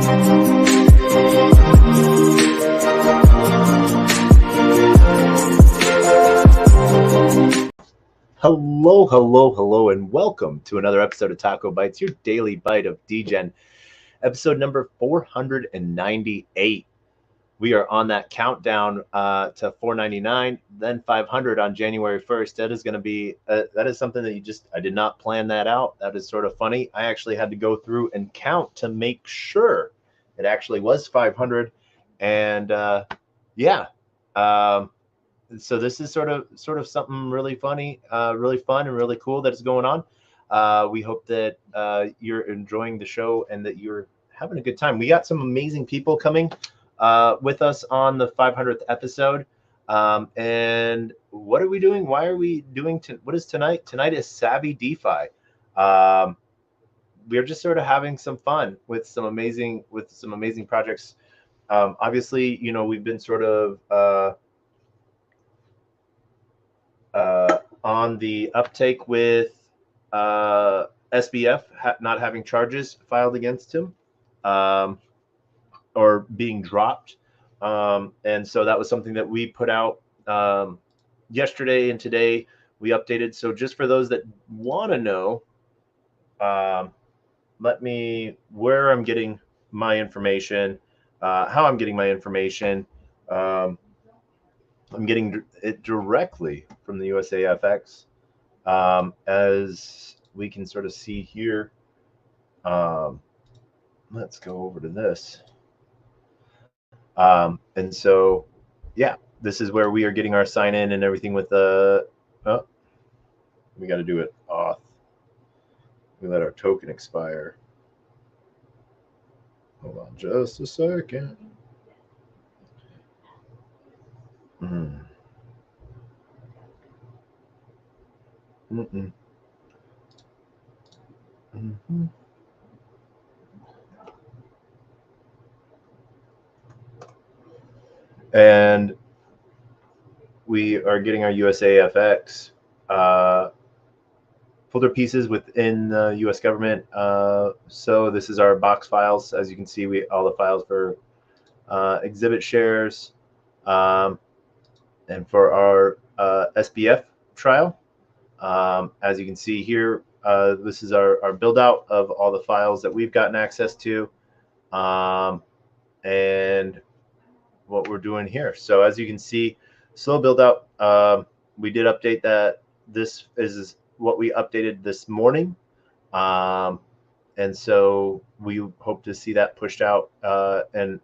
Hello, hello, hello, and welcome to another episode of TacoBytes, your daily bite of Degen, episode number 498. We are on that countdown to 499, then 500 on January 1st. That is going to be, that is something that I did not plan that out. That is sort of funny. I actually had to go through and count to make sure it actually was 500. And yeah. So this is sort of something really funny, really fun and really cool that's going on. We hope that you're enjoying the show and that you're having a good time. We got some amazing people coming with us on the 500th episode. And what are we doing? Why are we doing? What is tonight? Tonight is Savvy DeFi. We're just sort of having some fun with some amazing projects. Obviously, you know, we've been sort of on the uptake with SBF not having charges filed against him or being dropped. And so that was something that we put out yesterday, and today we updated. So just for those that want to know, where I'm getting my information, how I'm getting my information. I'm getting it directly from the USAFX, as we can sort of see here. Let's go over to this. And so, yeah, this is where we are getting our sign in and everything with the, we got to do it auth. We let our token expire. Hold on just a second. And we are getting our USAFX folder pieces within the US government. So this is our box files. As you can see, all the files for exhibit shares, and for our SBF trial. As you can see here, this is our build out of all the files that we've gotten access to, and what we're doing here. So as you can see, slow build out. We did update that. This is what we updated this morning. And so we hope to see that pushed out and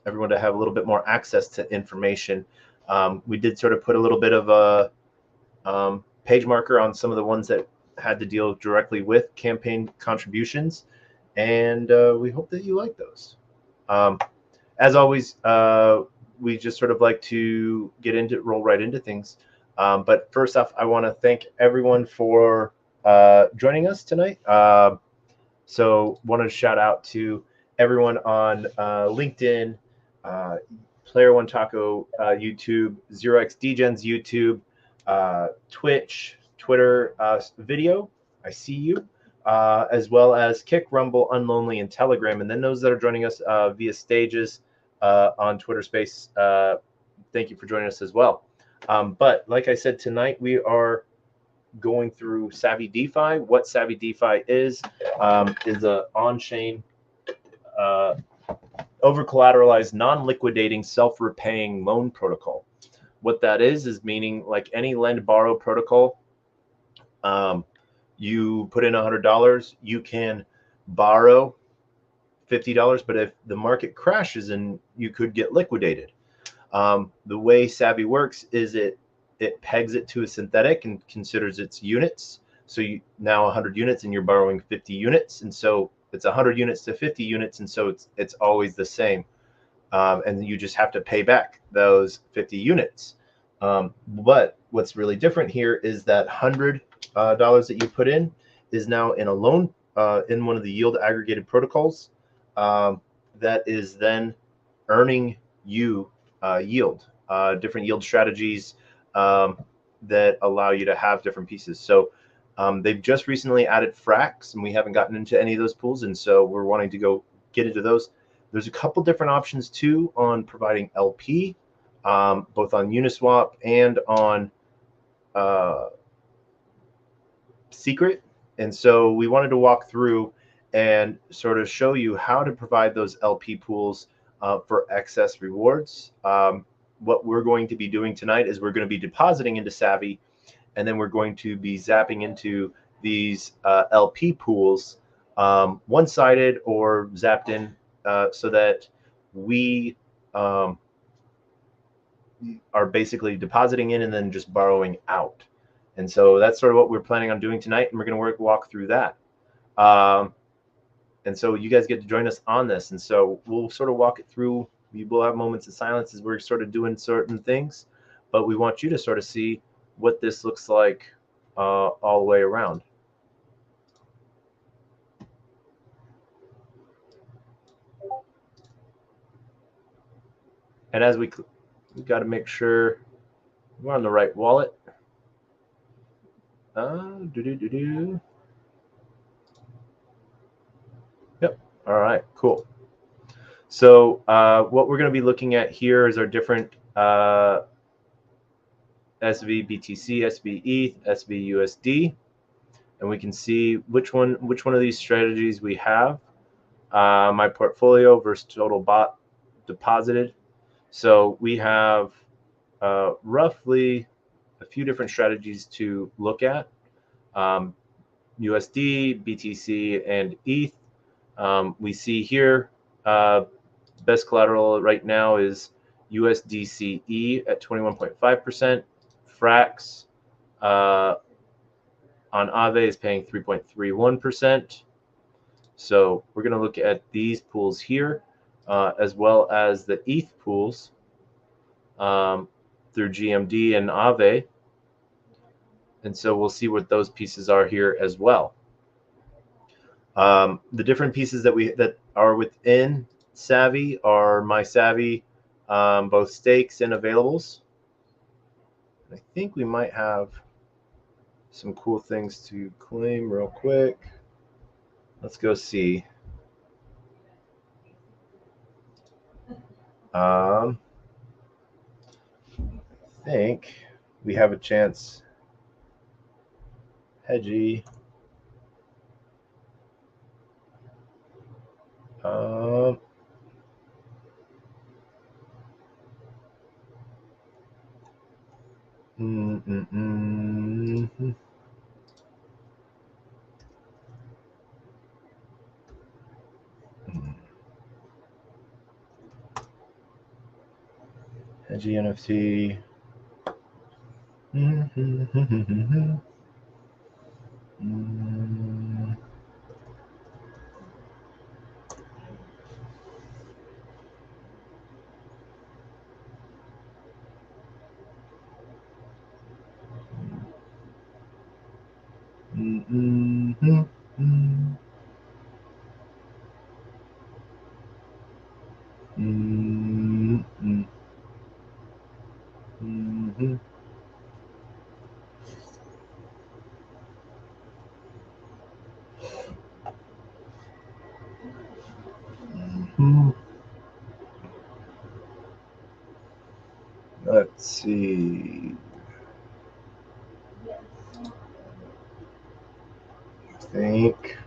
everyone to have a little bit more access to information. We did sort of put a little bit of a page marker on some of the ones that had to deal directly with campaign contributions, and we hope that you like those. As always, we just sort of like to roll right into things. But first off, I want to thank everyone for joining us tonight. So wanted to shout out to everyone on LinkedIn, Player One Taco YouTube, 0x Degens YouTube, Twitch, Twitter video. I see you. As well as Kick, Rumble, Unlonely, and Telegram. And then those that are joining us via Stages on Twitter Space, thank you for joining us as well. But like I said, tonight we are going through Savvy DeFi. What Savvy DeFi is a on-chain, over-collateralized, non-liquidating, self-repaying loan protocol. What that is meaning like any lend-borrow protocol, you put in $100, you can borrow $50, but if the market crashes, and you could get liquidated. The way Savvy works is it pegs it to a synthetic and considers its units. So you now 100 units and you're borrowing 50 units. And so it's 100 units to 50 units. And so it's always the same. And you just have to pay back those 50 units. But what's really different here is that $100 that you put in is now in a loan in one of the yield aggregated protocols that is then earning you yield, different yield strategies that allow you to have different pieces. So they've just recently added Frax, and we haven't gotten into any of those pools, and so we're wanting to go get into those. There's a couple different options too on providing LP, both on Uniswap and on Secret. And so we wanted to walk through and sort of show you how to provide those LP pools for excess rewards. What we're going to be doing tonight is we're going to be depositing into Savvy, and then we're going to be zapping into these LP pools, one-sided or zapped in, so that we are basically depositing in and then just borrowing out. And so that's sort of what we're planning on doing tonight, and we're going to walk through that. And so you guys get to join us on this. And so we'll sort of walk it through. We will have moments of silence as we're sort of doing certain things, but we want you to sort of see what this looks like all the way around. And as we got to make sure we're on the right wallet. Yep. All right, cool. So what we're going to be looking at here is our different SV BTC, SV ETH, SV USD, and we can see which one of these strategies we have. My portfolio versus total bot deposited. So we have roughly a few different strategies to look at. USD, BTC, and ETH. We see here best collateral right now is USDCE at 21.5%. Frax on Aave is paying 3.31%. So we're going to look at these pools here, as well as the ETH pools through GMD and Aave. And so we'll see what those pieces are here as well. The different pieces that are within Savvy are my Savvy, both stakes and availables. I think we might have some cool things to claim real quick. Let's go see. I think we have a chance. Hedgy. Hedgy NFT. Let's see. I think.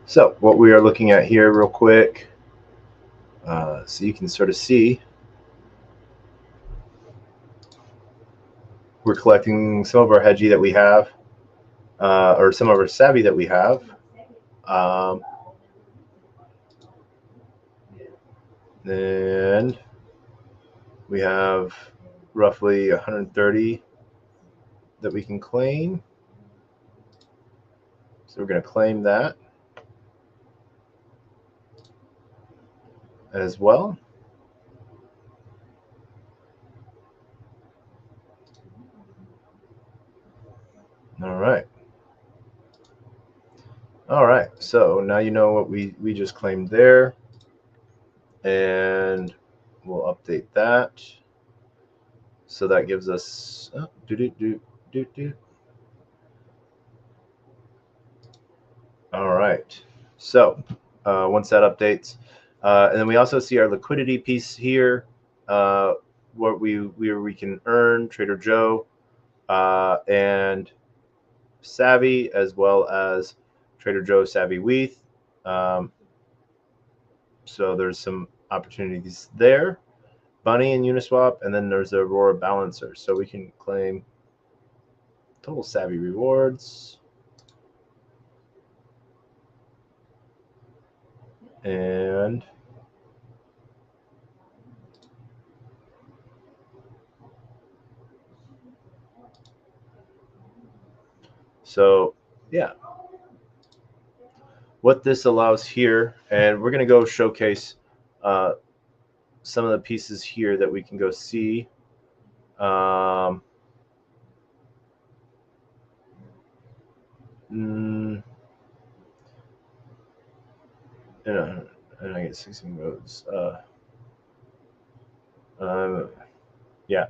So what we are looking at here real quick, so you can sort of see, we're collecting some of our Hedgy that we have, or some of our Savvy that we have. And we have roughly 130 that we can claim. So we're going to claim that as well. All right. All right. So now you know what we just claimed there. And we'll update that. So that gives us All right. So once that updates, and then we also see our liquidity piece here, what we can earn Trader Joe and Savvy, as well as Trader Joe Savvy Wheat. So there's some opportunities there. Bunny and Uniswap, and then there's the Aurora Balancer. So we can claim total Savvy rewards. And so, yeah, what this allows here, and we're going to go showcase some of the pieces here that we can go see. And I get 16 roads. Yeah.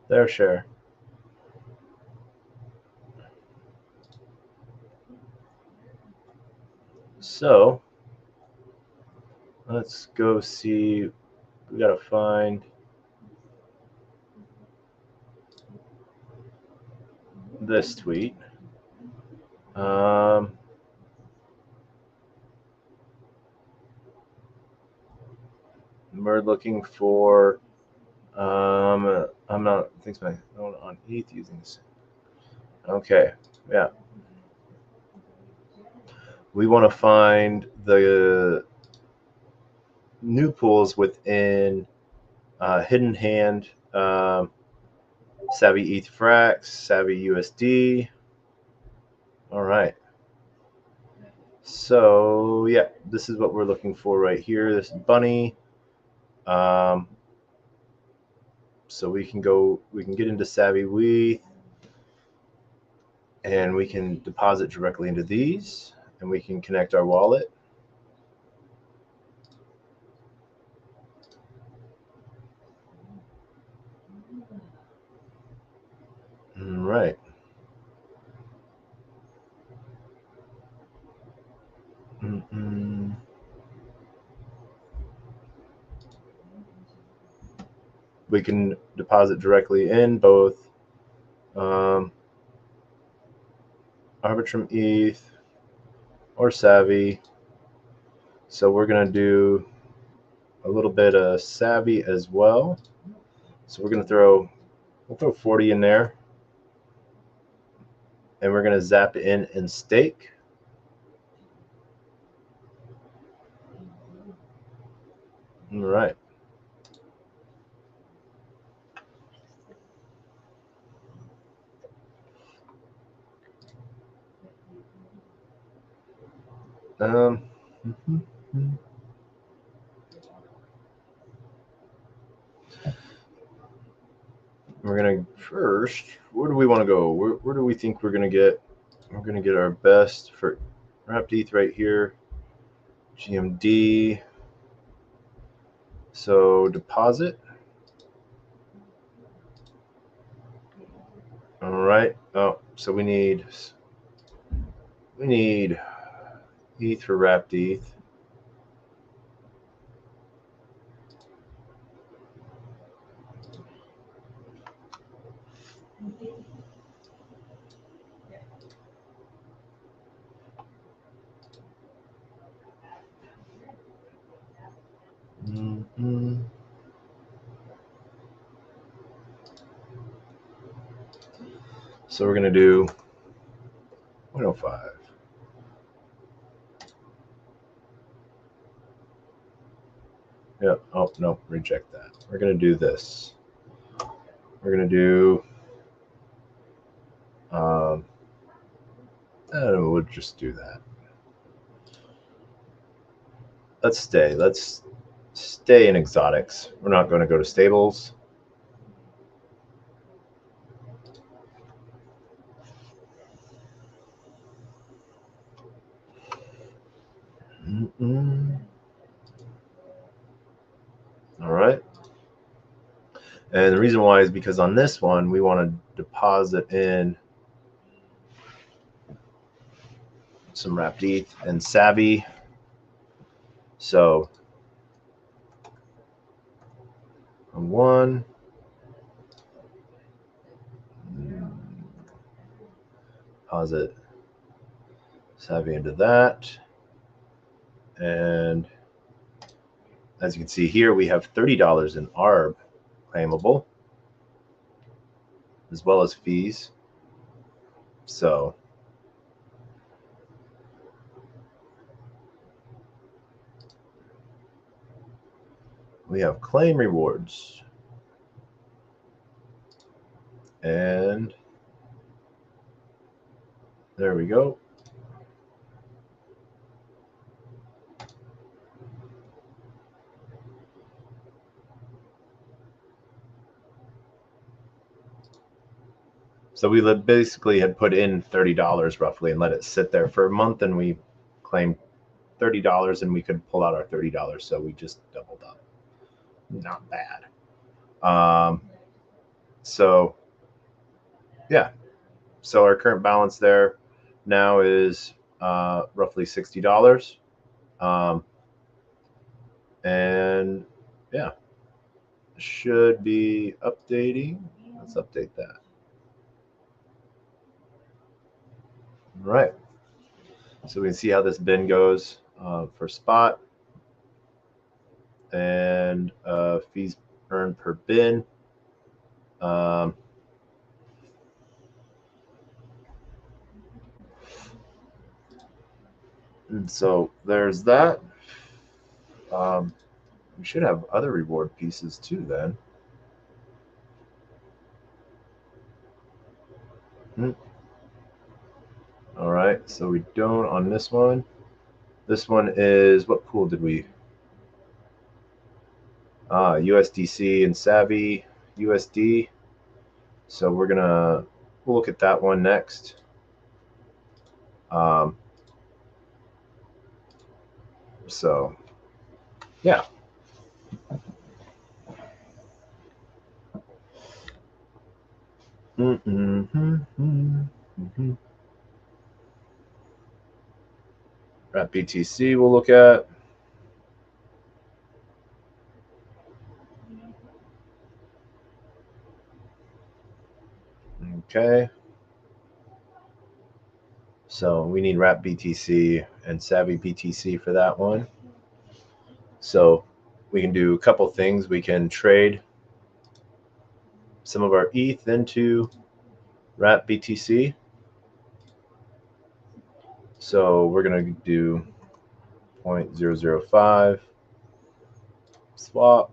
Their share. So let's go see. We gotta find this tweet. We're looking for. I'm not. I think my on ETH using this. Okay. Yeah. We want to find the new pools within Hidden Hand, Savvy ETH Frax, Savvy USD. All right. So yeah, this is what we're looking for right here. This bunny. So we can get into Savvy Wheat, and we can deposit directly into these, and we can connect our wallet. All right. We can deposit directly in both Arbitrum ETH or Savvy. So we're going to do a little bit of Savvy as well. So we're going to we'll throw 40 in there, and we're going to zap in and stake. All right. We're gonna first. Where do we want to go? Where do we think we're gonna get? We're gonna get our best for wrapped ETH right here. GMD. So deposit. All right. Oh, so we need ETH for wrapped ETH. So we're gonna do 0.05. Yep. Oh no, reject that. We're gonna do this. We're gonna do. We'll just do that. Let's stay. Let's stay in exotics. We're not going to go to stables. All right. And the reason why is because on this one, we want to deposit in some wrapped ETH and Savvy. So on one, deposit Savvy into that. And as you can see here, we have $30 in ARB claimable, as well as fees. So we have claim rewards. And there we go. So we basically had put in $30 roughly and let it sit there for a month, and we claimed $30 and we could pull out our $30. So we just doubled up. Not bad. So yeah, so our current balance there now is roughly $60. And yeah, should be updating. Let's update that. All right. So we can see how this bin goes for spot and fees earned per bin. And so there's that. We should have other reward pieces too then. All right, so we don't on this one. This one is, what pool did we? USDC and Savvy USD. So we'll look at that one next. So yeah. Wrap BTC we'll look at. Okay. So we need wrap BTC and Savvy BTC for that one. So we can do a couple things. We can trade some of our ETH into wrap BTC. So we're going to do 0.005 swap.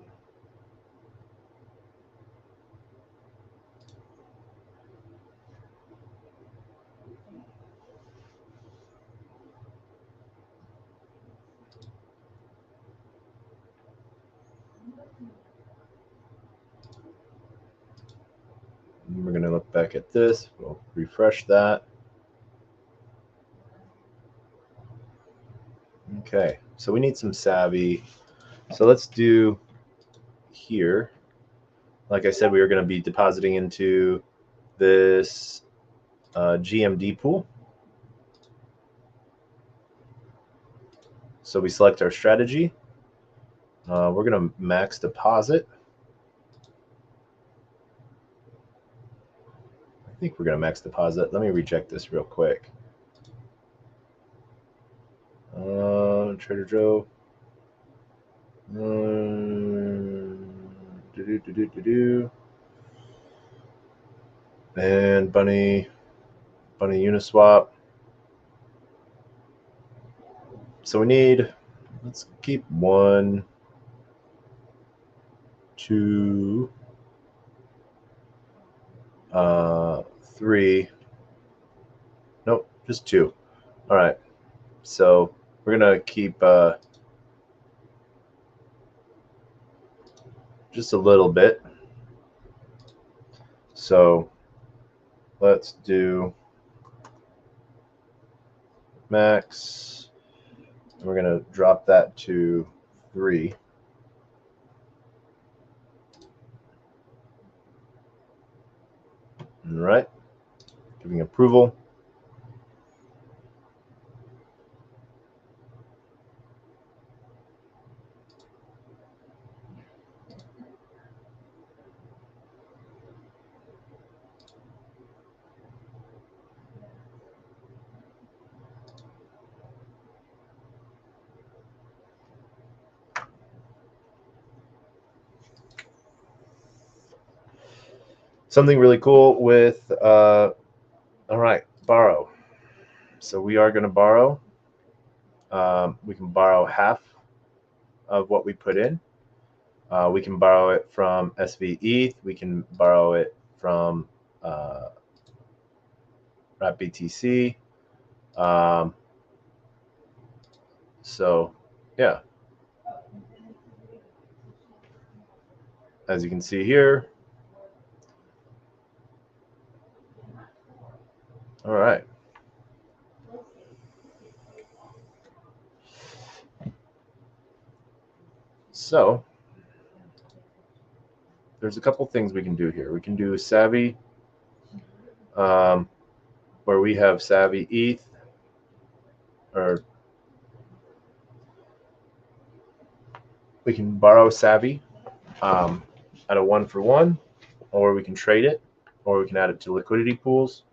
And we're going to look back at this. We'll refresh that. Okay, so we need some Savvy. So let's do here. Like I said, we are going to be depositing into this GMD pool. So we select our strategy. We're going to max deposit. I think we're going to max deposit. Let me reject this real quick. Trader Joe. And Bunny Uniswap. So we need, let's keep 1, 2, 3. Nope, just 2. All right. So we're gonna keep just a little bit. So let's do max. We're going to drop that to 3. All right, giving approval. Something really cool with, all right, borrow. So we are going to borrow. We can borrow half of what we put in. We can borrow it from SVETH. We can borrow it from WrapBTC. So yeah, as you can see here. All right. So there's a couple things we can do here. We can do Savvy, where we have Savvy ETH, or we can borrow Savvy at a 1-for-1, or we can trade it, or we can add it to liquidity pools.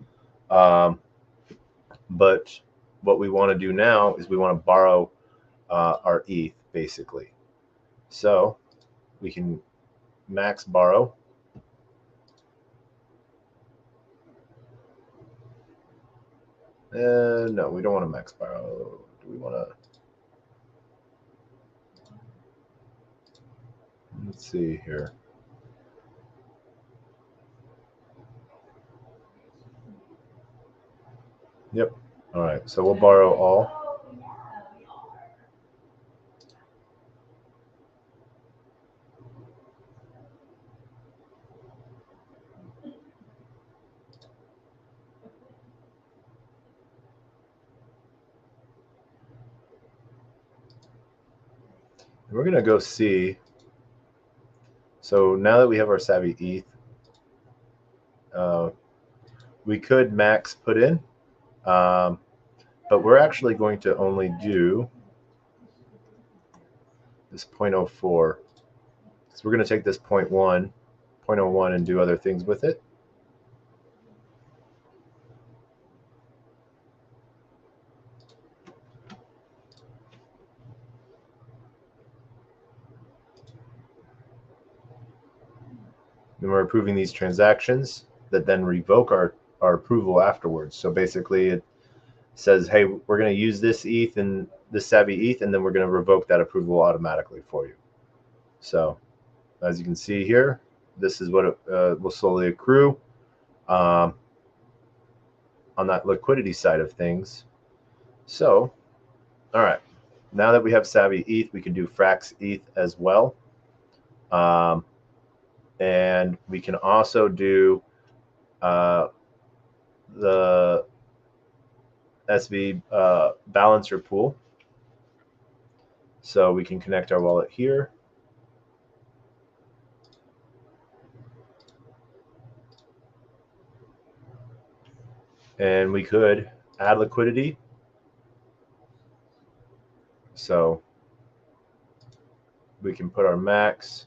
But what we want to do now is we want to borrow our ETH, basically. So we can max borrow. No, we don't want to max borrow. Do we want to? Let's see here. Yep. All right. So we'll borrow all. We're going to go see. So now that we have our Savvy ETH, we could max put in, but we're actually going to only do this 0.04. So we're going to take this 0.01 and do other things with it. And we're approving these transactions that then revoke our approval afterwards. So basically it says, hey, we're going to use this ETH and this Savvy ETH, and then we're going to revoke that approval automatically for you. So as you can see here, this is what it will slowly accrue on that liquidity side of things. So, all right, now that we have Savvy ETH, we can do Frax ETH as well. And we can also do the SV balancer pool. So we can connect our wallet here. And we could add liquidity. So we can put our max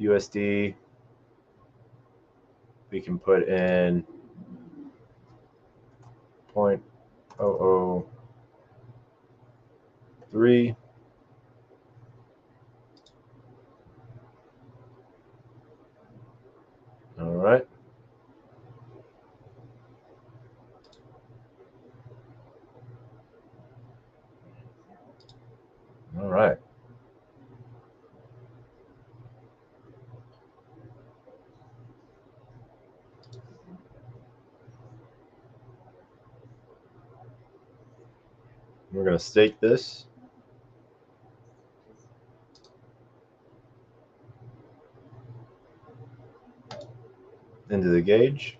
USD. We can put in 0.003. All right. All right. We're going to stake this. into the gauge.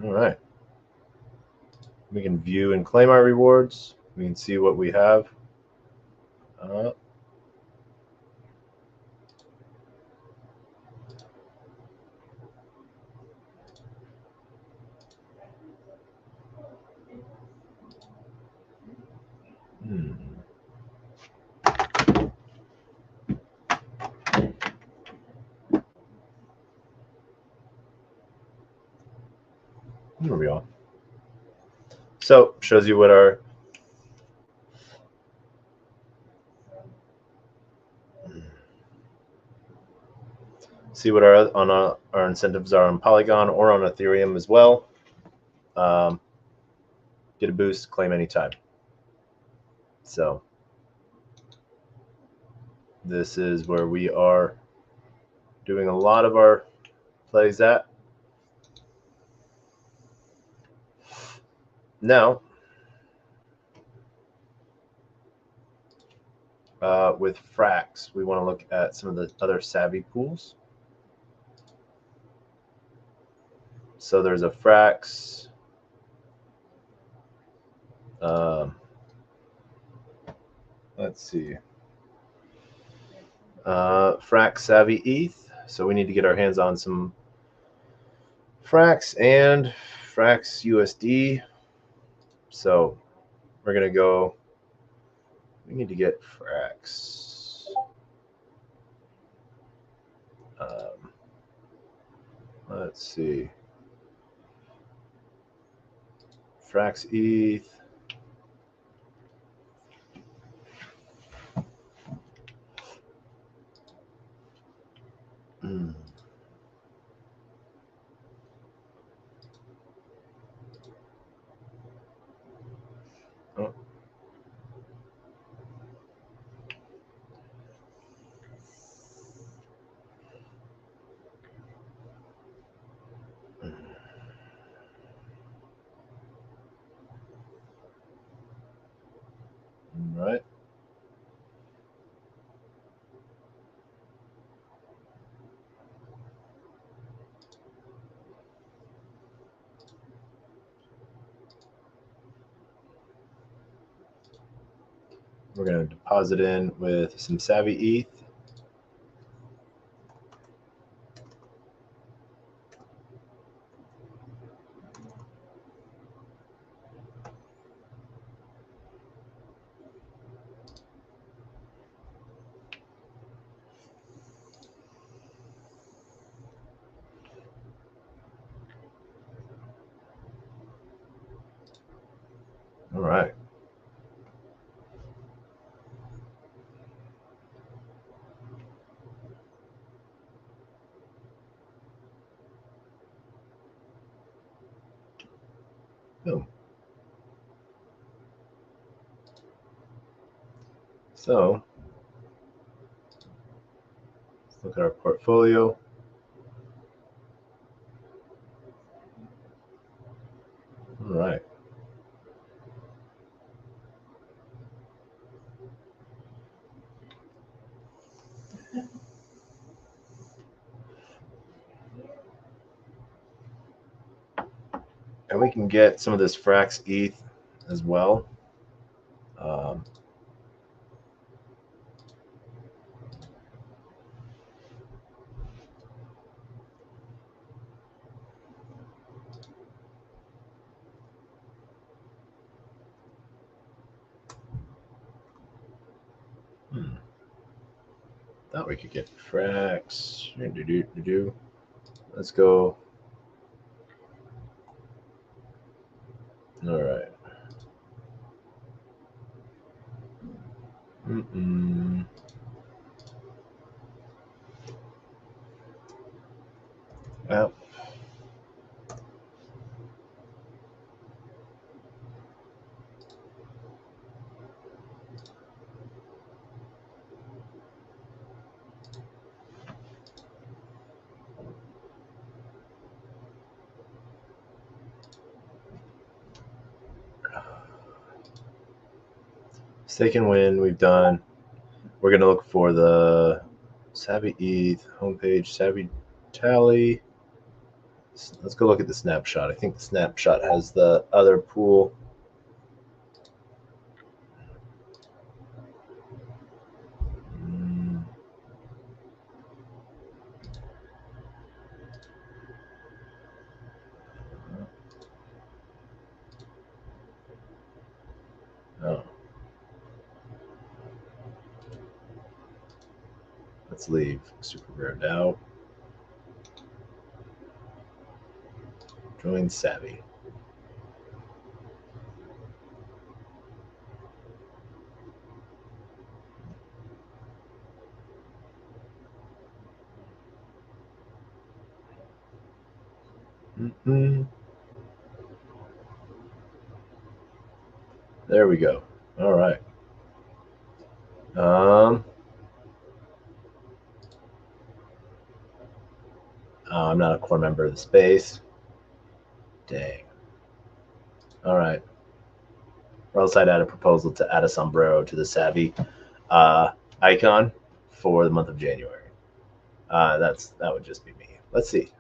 All right. We can view and claim our rewards. We can see what we have. There we are. So shows you what our our incentives are on Polygon or on Ethereum as well. Get a boost, claim anytime. So this is where we are doing a lot of our plays at. Now, with Frax, we want to look at some of the other savvy pools. So there's a Frax. Let's see. Frax Savvy ETH. So we need to get our hands on some Frax and Frax USD. So we're going to go. We need to get Frax. Let's see. Frax ETH. Oh. All right. We're going to deposit in with some Savvy ETH. All right. Boom. So let's look at our portfolio. All right. And we can get some of this Frax ETH as well. Thought we could get Frax. Let's go. All right. Well, Stake and win, we've done. We're going to look for the Savvy ETH homepage, Savvy Tally. Let's go look at the snapshot. I think the snapshot has the other pool. Oh. Let's leave Super Rare DAO. Join Savvy. There we go. All right. I'm not a core member of the space. Dang. All right. Or else I'd add a proposal to add a sombrero to the Savvy icon for the month of January. That would just be me. Let's see.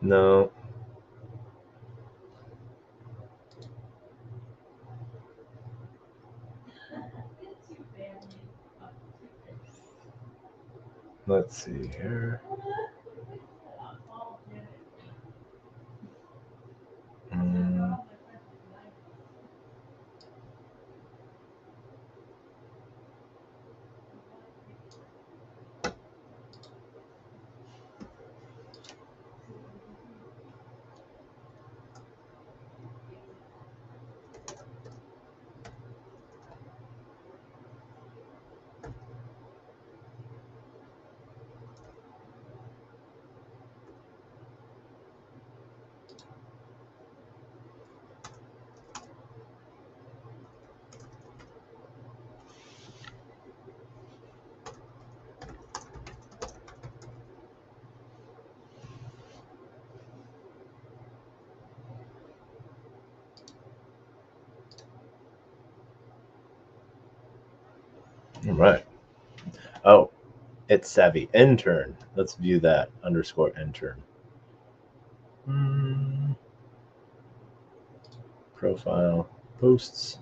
No. Let's see here. All right. Oh, it's Savvy intern. Let's view that _intern. Profile posts.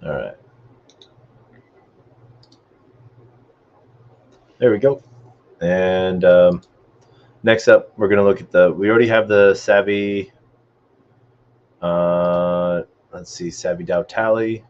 All right. There we go. And next up, we're going to look at we already have the Savvy, let's see, Savvy DAO Tally.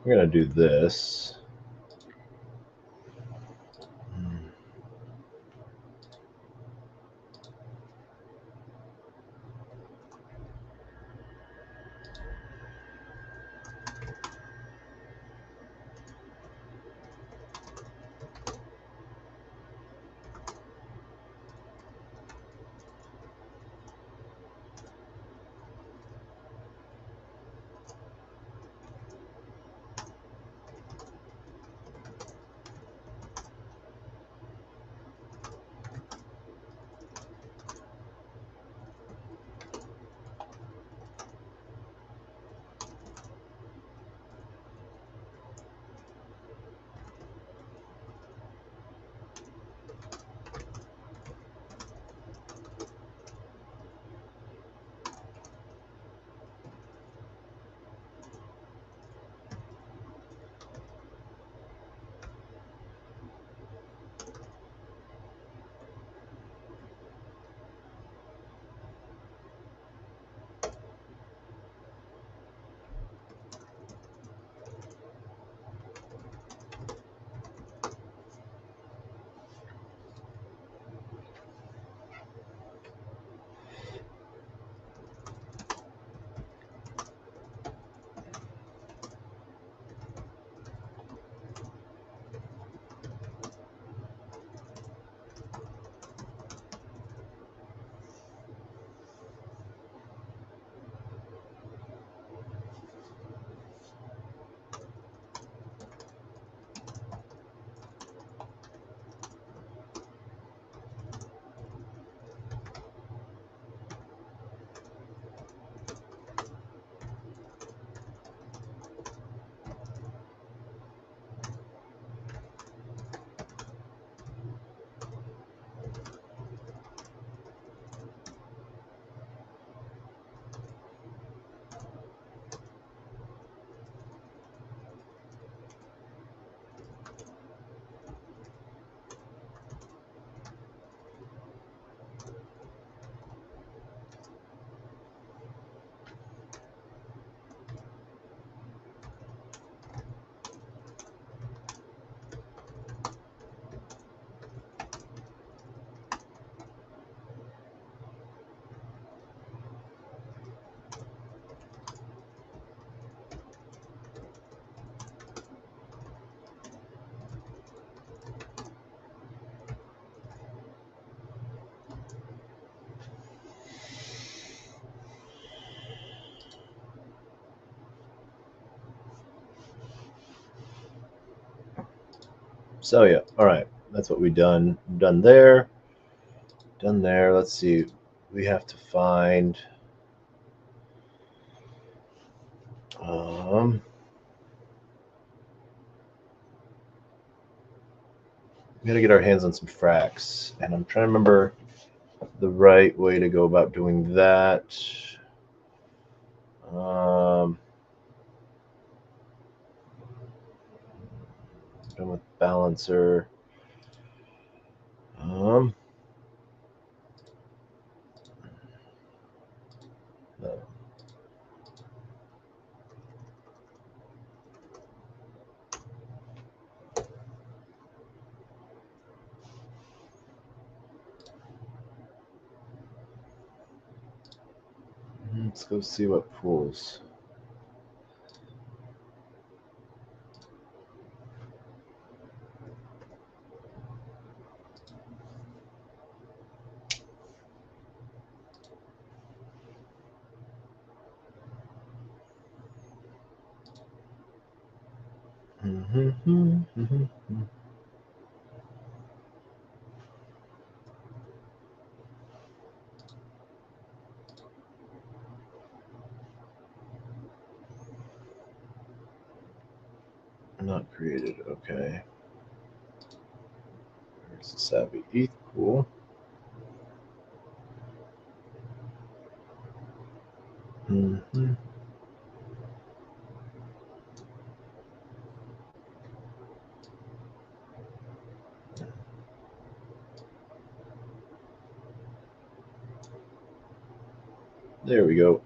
We're going to do this. So yeah, all right, that's what we done there. Done there. Let's see. We have to find we gotta get our hands on some fracks, and I'm trying to remember the right way to go about doing that. Done with balancer. No. Let's go see what pools. created. Okay. There's the Savvy ETH pool. Mm-hmm. There we go.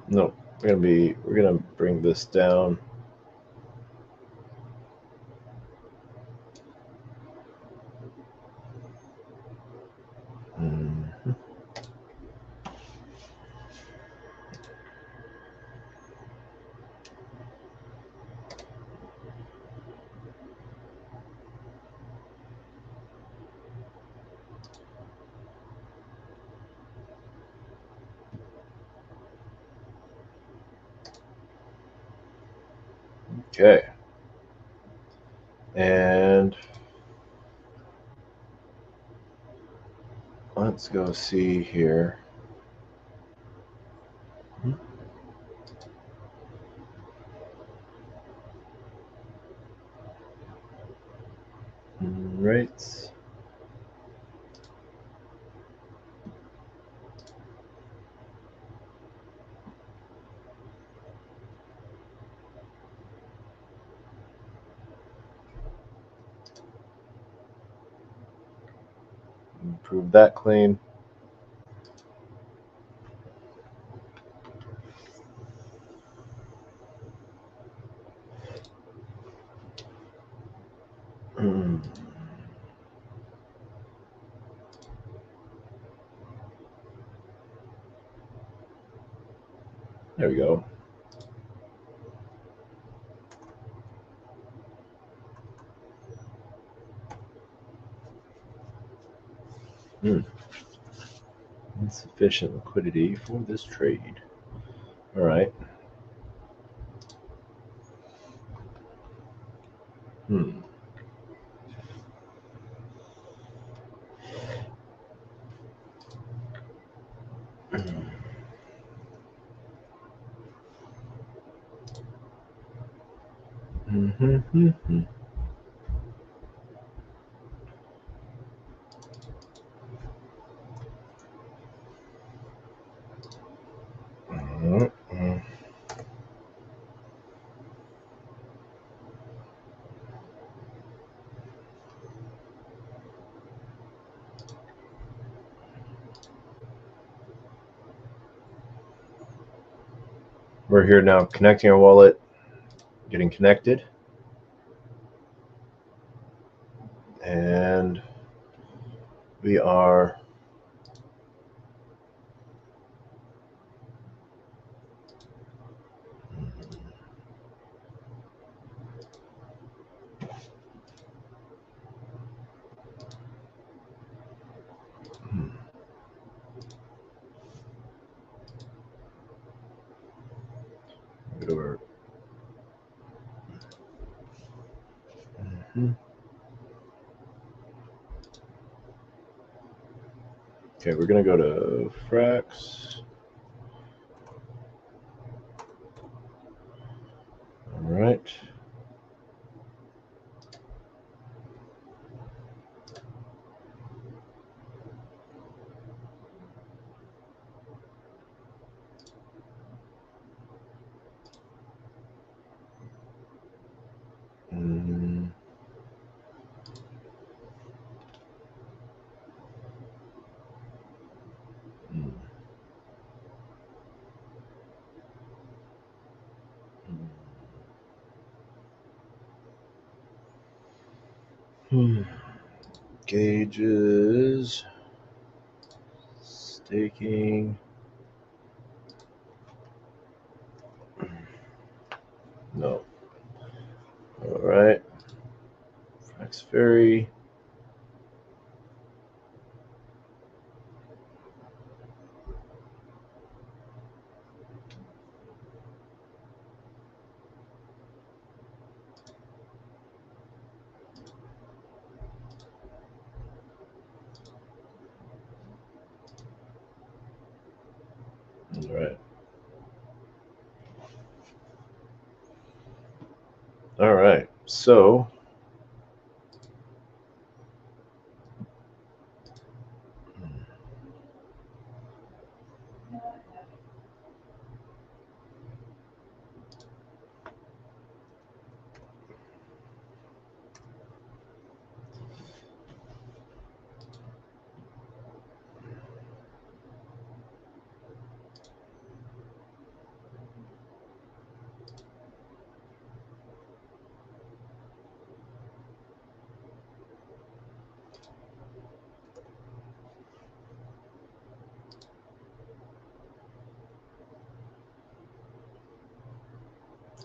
No, we're gonna bring this down. Mm-hmm. Okay. And let's go see here. Right. Improve that claim. There we go. Insufficient liquidity for this trade. All right. We're here now, connecting our wallet, getting connected, and we are over. Okay, we're gonna go to Frax. All right. Gauges, staking. No. All right. Frax Ferry. All right. All right. So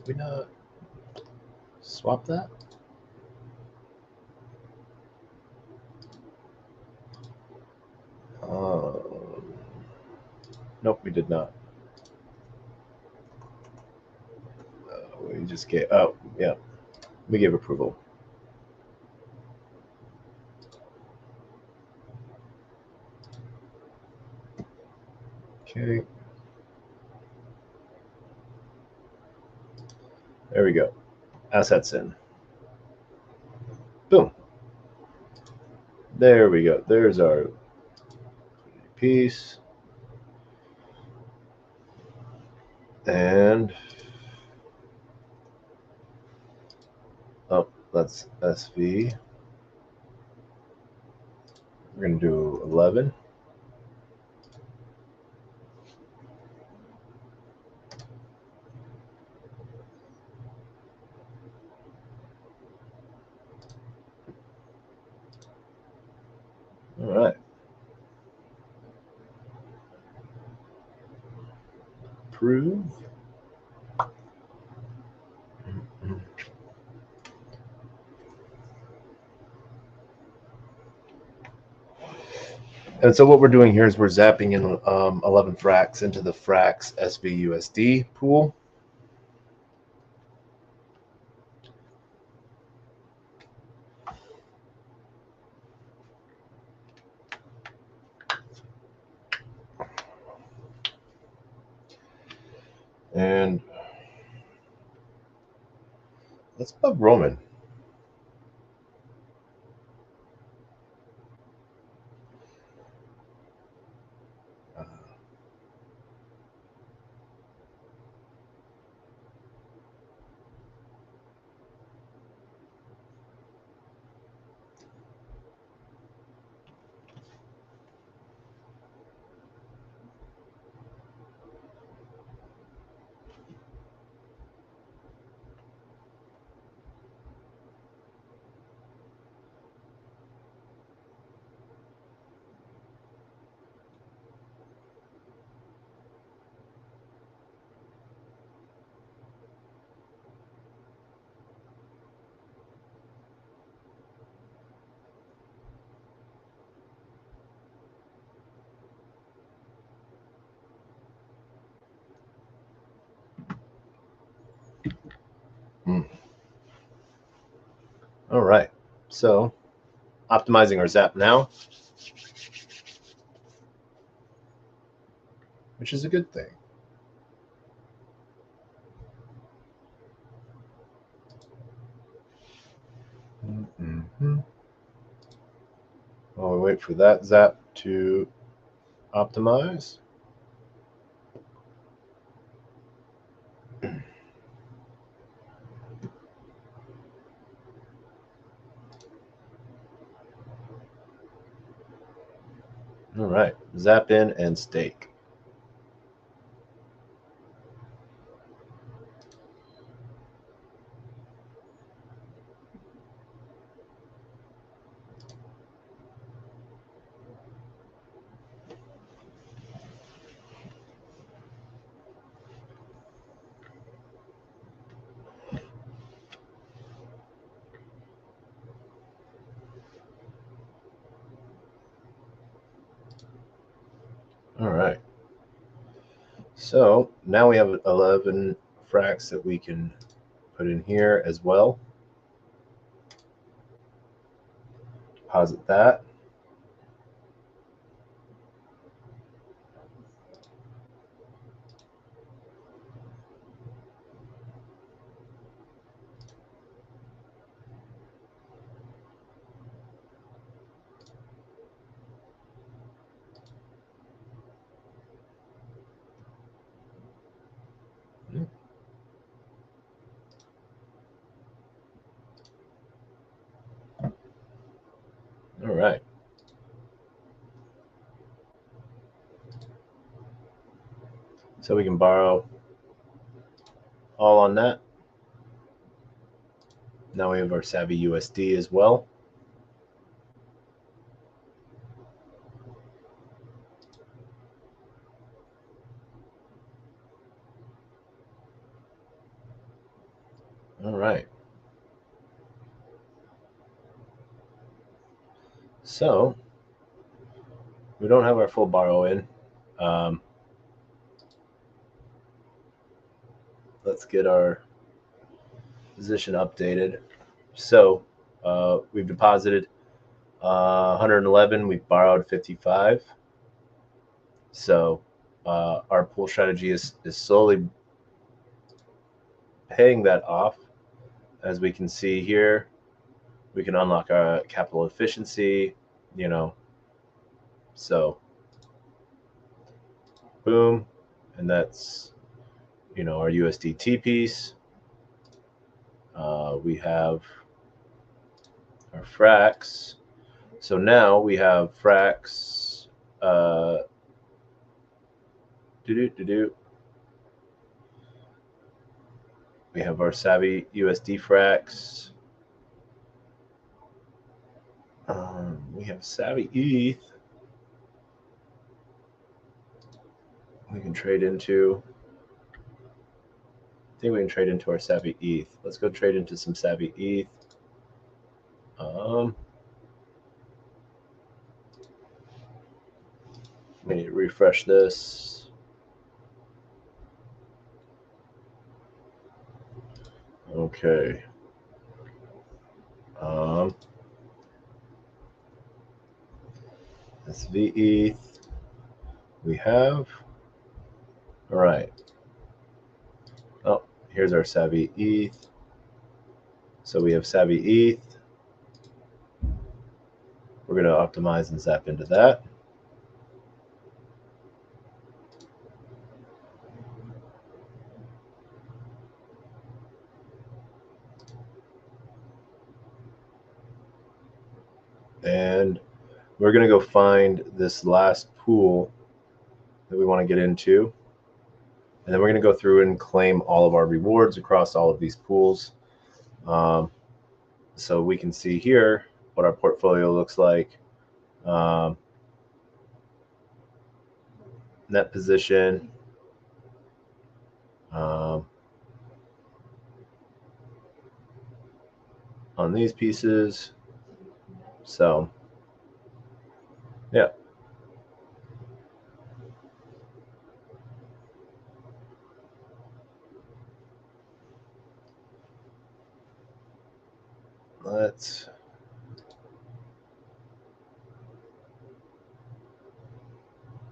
we not swap that? Nope, we did not. We just gave. Oh, yeah, we gave approval. Okay. There we go. Assets in. Boom. There we go. There's our piece. And oh, that's SV. We're going to do 11. All right. Approve. And so what we're doing here is we're zapping in 11 fracks into the fracks SVUSD pool. And let's bug Roman. All right. So optimizing our zap now, which is a good thing. While we wait for that zap to optimize. All right, zap in and stake. All right. So now we have 11 fracks that we can put in here as well. Deposit that. So we can borrow all on that. Now we have our Savvy USD as well. All right. So we don't have our full borrow in. Let's get our position updated. So we've deposited 111. We've borrowed 55. So our pool strategy is slowly paying that off. As we can see here, we can unlock our capital efficiency, so boom, and that's, our USDT piece. We have our fracs. So now we have fracs. We have our Savvy USD fracs. We have Savvy ETH. We can trade into. I think we can trade into our Savvy ETH. Let's go trade into some Savvy ETH. We need to refresh this. Okay. That's VETH. We have. All right. Oh, here's our Savvy ETH. So we have Savvy ETH. We're going to optimize and zap into that. And we're going to go find this last pool that we want to get into. And then we're going to go through and claim all of our rewards across all of these pools. So we can see here what our portfolio looks like. Net position. On these pieces. So, yeah.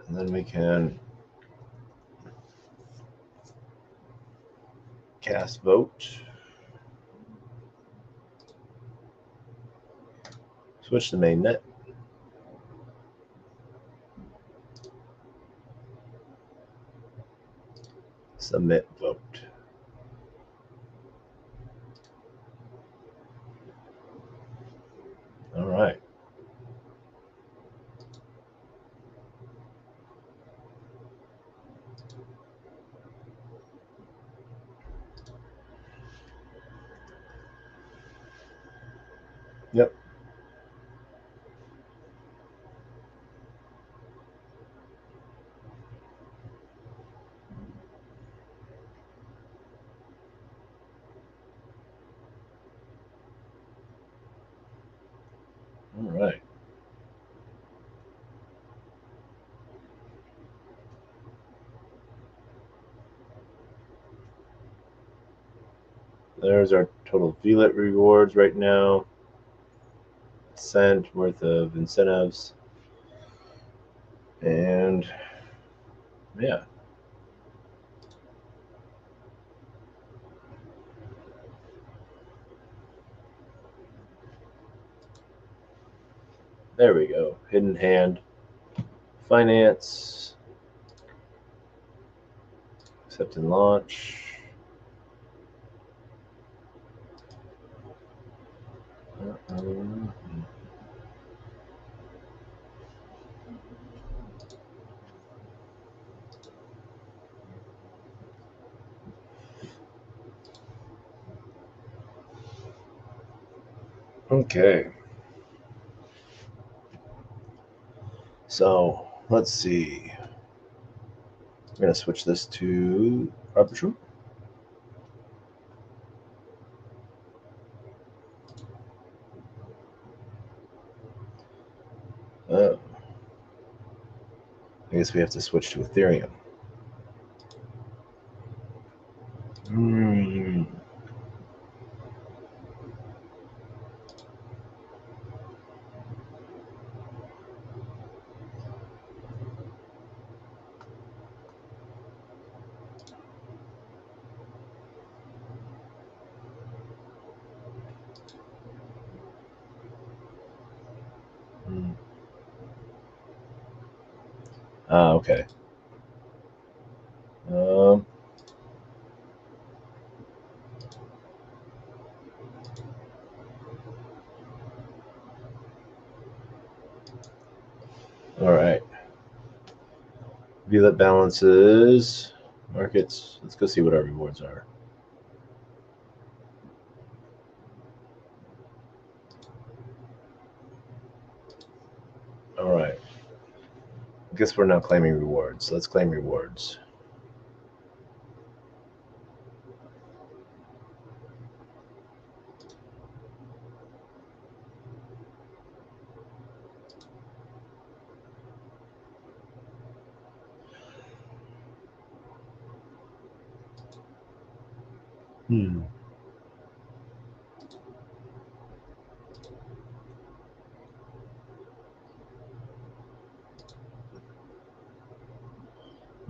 And then we can cast vote. Switch to mainnet. Submit vote. All right. Yep. All right. There's our total VLET rewards right now. Cent worth of incentives. And yeah. There we go. Hidden hand. Finance. Accept and launch. Okay. So let's see. We're going to switch this to Arbitrum. I guess we have to switch to Ethereum. Okay. All right. View that balances, markets. Let's go see what our rewards are. All right. I guess we're not claiming rewards. Let's claim rewards.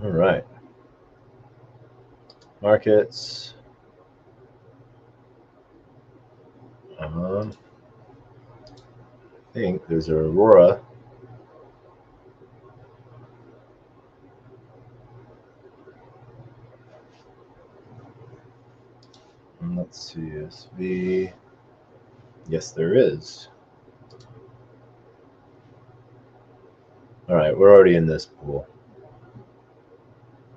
All right. Markets. I think there's Aurora. And let's see, SV. Yes, there is. All right, we're already in this pool.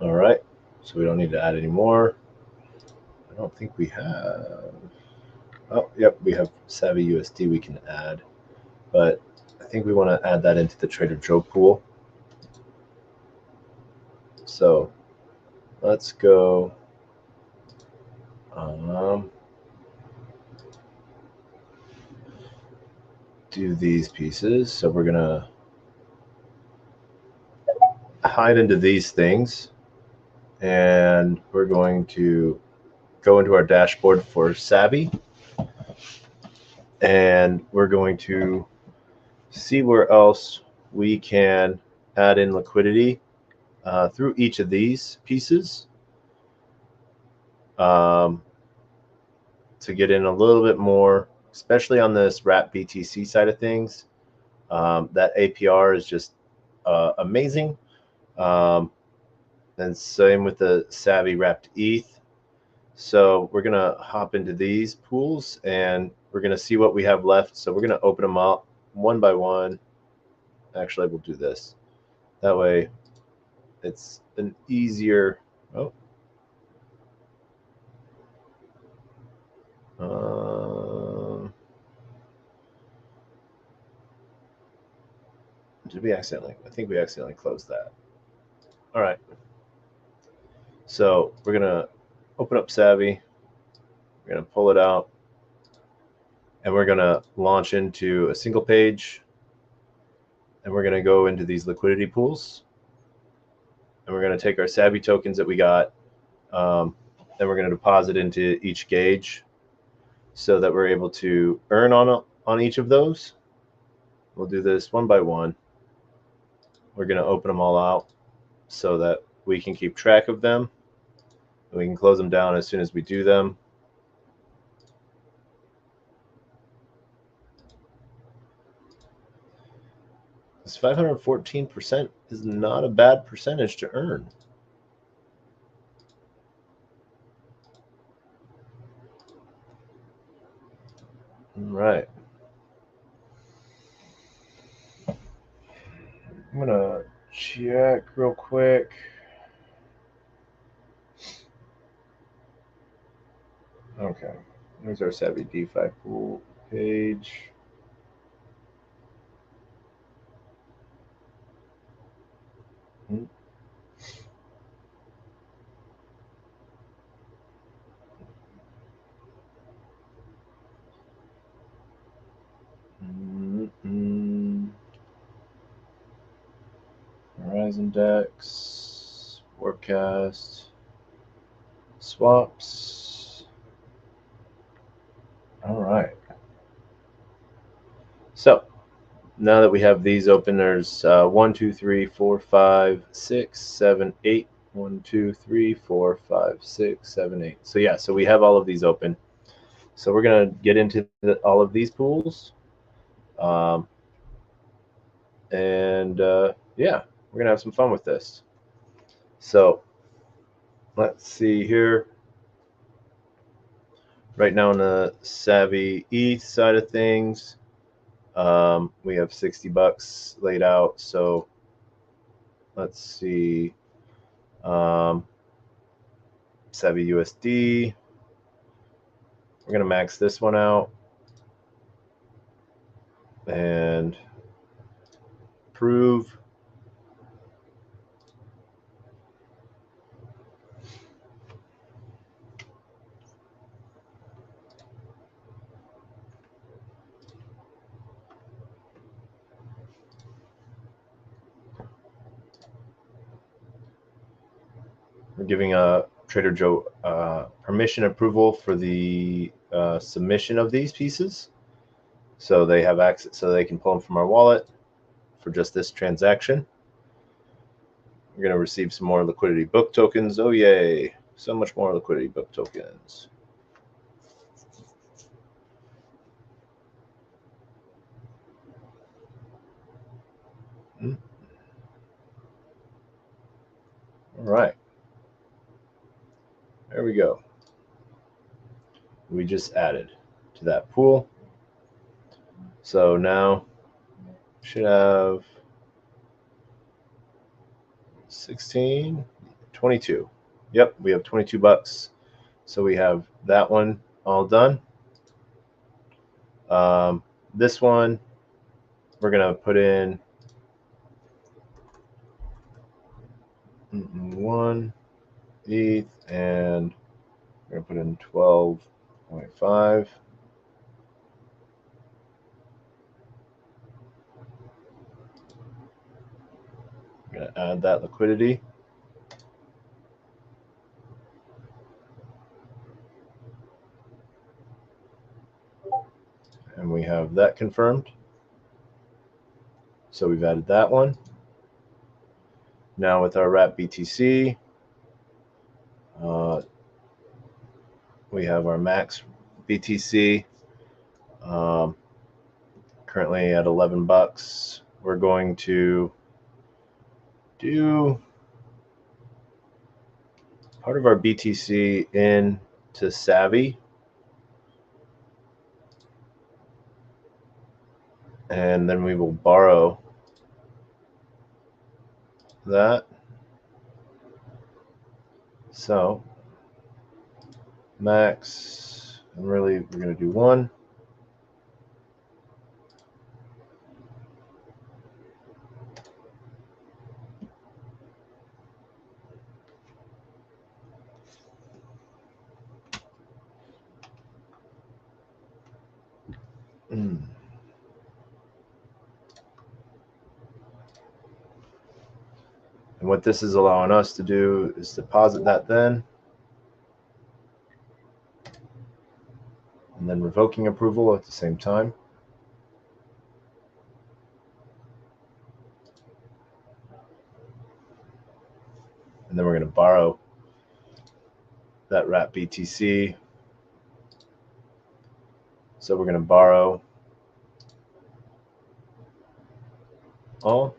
All right, so we don't need to add any more. I don't think we have. Oh, yep, we have Savvy USD we can add, but I think we want to add that into the Trader Joe pool. So let's go. Do these pieces. So we're gonna hide into these things, and we're going to go into our dashboard for Savvy, and we're going to see where else we can add in liquidity through each of these pieces to get in a little bit more, especially on this wrap BTC side of things. That APR is just amazing. And same with the Savvy wrapped ETH. So we're going to hop into these pools and we're going to see what we have left. So we're going to open them up one by one. Actually, we'll do this. That way it's an easier. Oh. Did we accidentally? I think we accidentally closed that. All right. So we're going to open up Savvy. We're going to pull it out. And we're going to launch into a single page. And we're going to go into these liquidity pools. And we're going to take our Savvy tokens that we got. And we're going to deposit into each gauge so that we're able to earn on each of those. We'll do this one by one. We're going to open them all out so that we can keep track of them. We can close them down as soon as we do them. This 514% is not a bad percentage to earn. All right. I'm going to check real quick. Okay. There's our Savvy DeFi pool. page. Horizon Dex, forecast, swaps. All right. So now that we have these open, there's 1, 2, 3, 4, 5, 6, 7, 8. 1, 2, 3, 4, 5, 6, 7, 8. So yeah, so we have all of these open. So we're gonna get into all of these pools, yeah, we're gonna have some fun with this. So let's see here. Right now on the Savvy ETH side of things, we have $60 laid out. So let's see, Savvy USD. We're gonna max this one out and approve. We're giving Trader Joe permission approval for the submission of these pieces, so they have access, so they can pull them from our wallet for just this transaction. We're going to receive some more liquidity book tokens. Oh yay, so much more liquidity book tokens. All right, there we go. We just added to that pool. So now should have 16, 22. Yep, we have $22. So we have that one all done. This one, we're going to put in 1 ETH, and we're going to put in 12.5. I'm going to add that liquidity. And we have that confirmed. So we've added that one. Now with our wrap BTC, we have our max BTC, currently at $11. We're going to do part of our BTC into Savvy, and then we will borrow that. So max, and really we're going to do 1. And what this is allowing us to do is deposit that then, and then revoking approval at the same time. And then we're going to borrow that wrap BTC. So we're going to borrow all.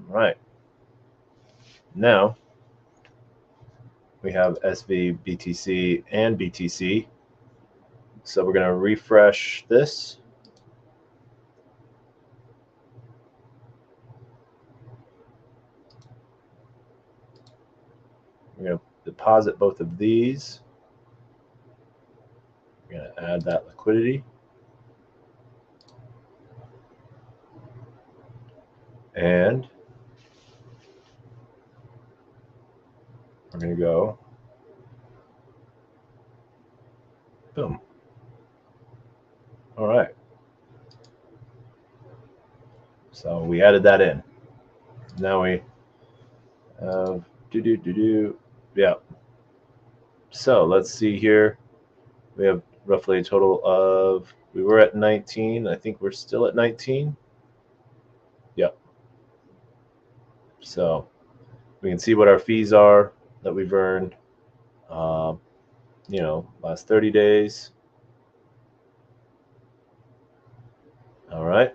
All right. Now we have SV, BTC, and BTC. So we're going to refresh this. We're going to deposit both of these. We're going to add that liquidity. And we're going to go, boom. All right. So we added that in. Now we have yeah. So let's see here. We have roughly a total of, we were at 19. I think we're still at 19. Yep. So we can see what our fees are that we've earned, you know, last 30 days. All right.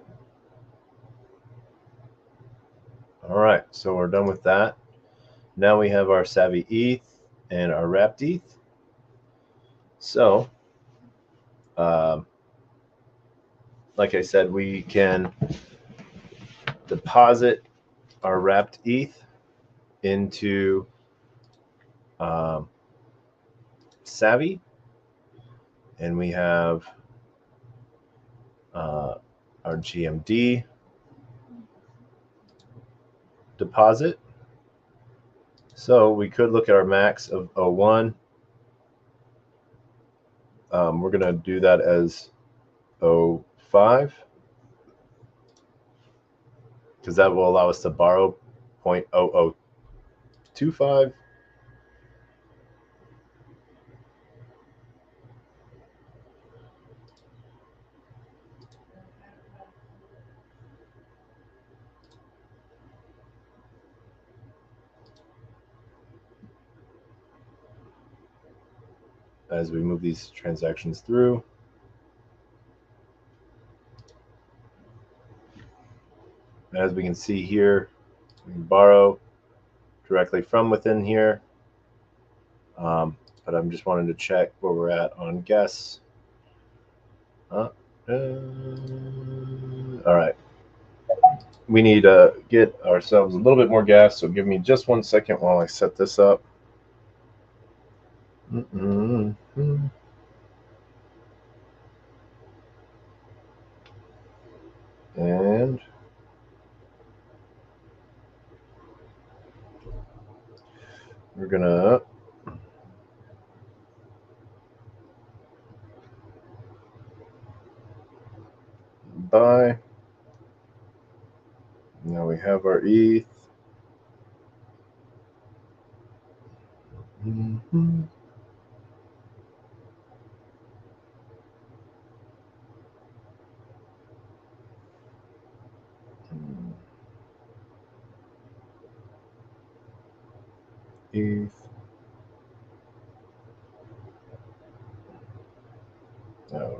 All right. So we're done with that. Now we have our Savvy ETH and our wrapped ETH. So, like I said, we can deposit our wrapped ETH into Savvy, and we have our GMD deposit. So we could look at our max of 01. We're going to do that as 05, because that will allow us to borrow 0.0025. As we move these transactions through. As we can see here, we can borrow directly from within here. But I'm just wanting to check where we're at on guess. All right. We need to get ourselves a little bit more gas, so give me just 1 second while I set this up. And we're gonna buy. Now we have our ETH. ETH. All right.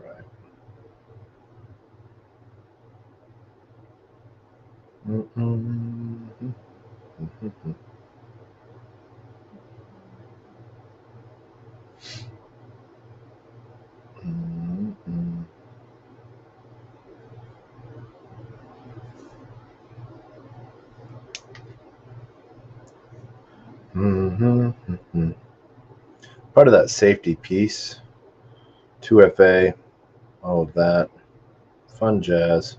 Part of that safety piece, 2FA, all of that, fun jazz.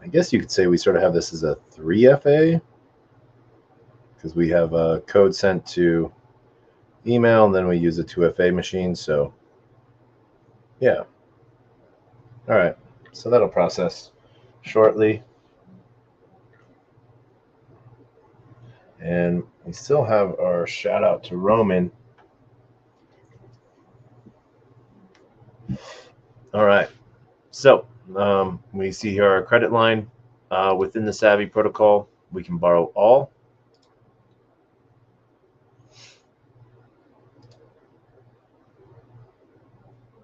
I guess you could say we sort of have this as a 3FA, because we have a code sent to email, and then we use a 2FA machine. So yeah. All right. So that'll process shortly. And we still have our shout out to Roman. All right. So we see here our credit line within the Savvy protocol. We can borrow all.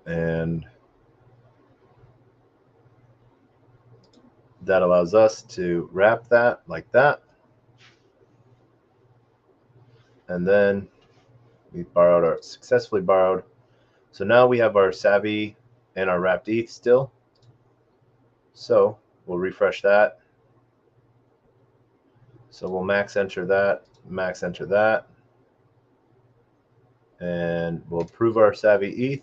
And that allows us to wrap that like that. and then we successfully borrowed. So now we have our Savvy and our wrapped ETH still. So we'll refresh that. So we'll max enter that, and we'll approve our Savvy ETH.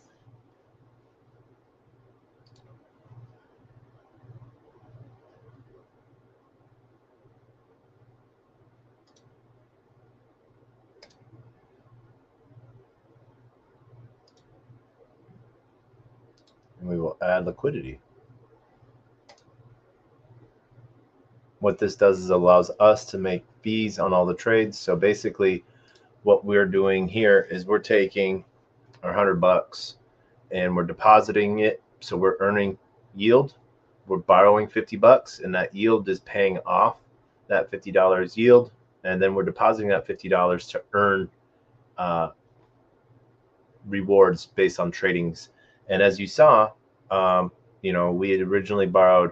And we will add liquidity. What this does is allows us to make fees on all the trades. So basically what we're doing here is we're taking our $100 and we're depositing it. So we're earning yield. We're borrowing $50 and that yield is paying off that $50 yield. And then we're depositing that $50 to earn rewards based on tradings. And as you saw, you know, we had originally borrowed,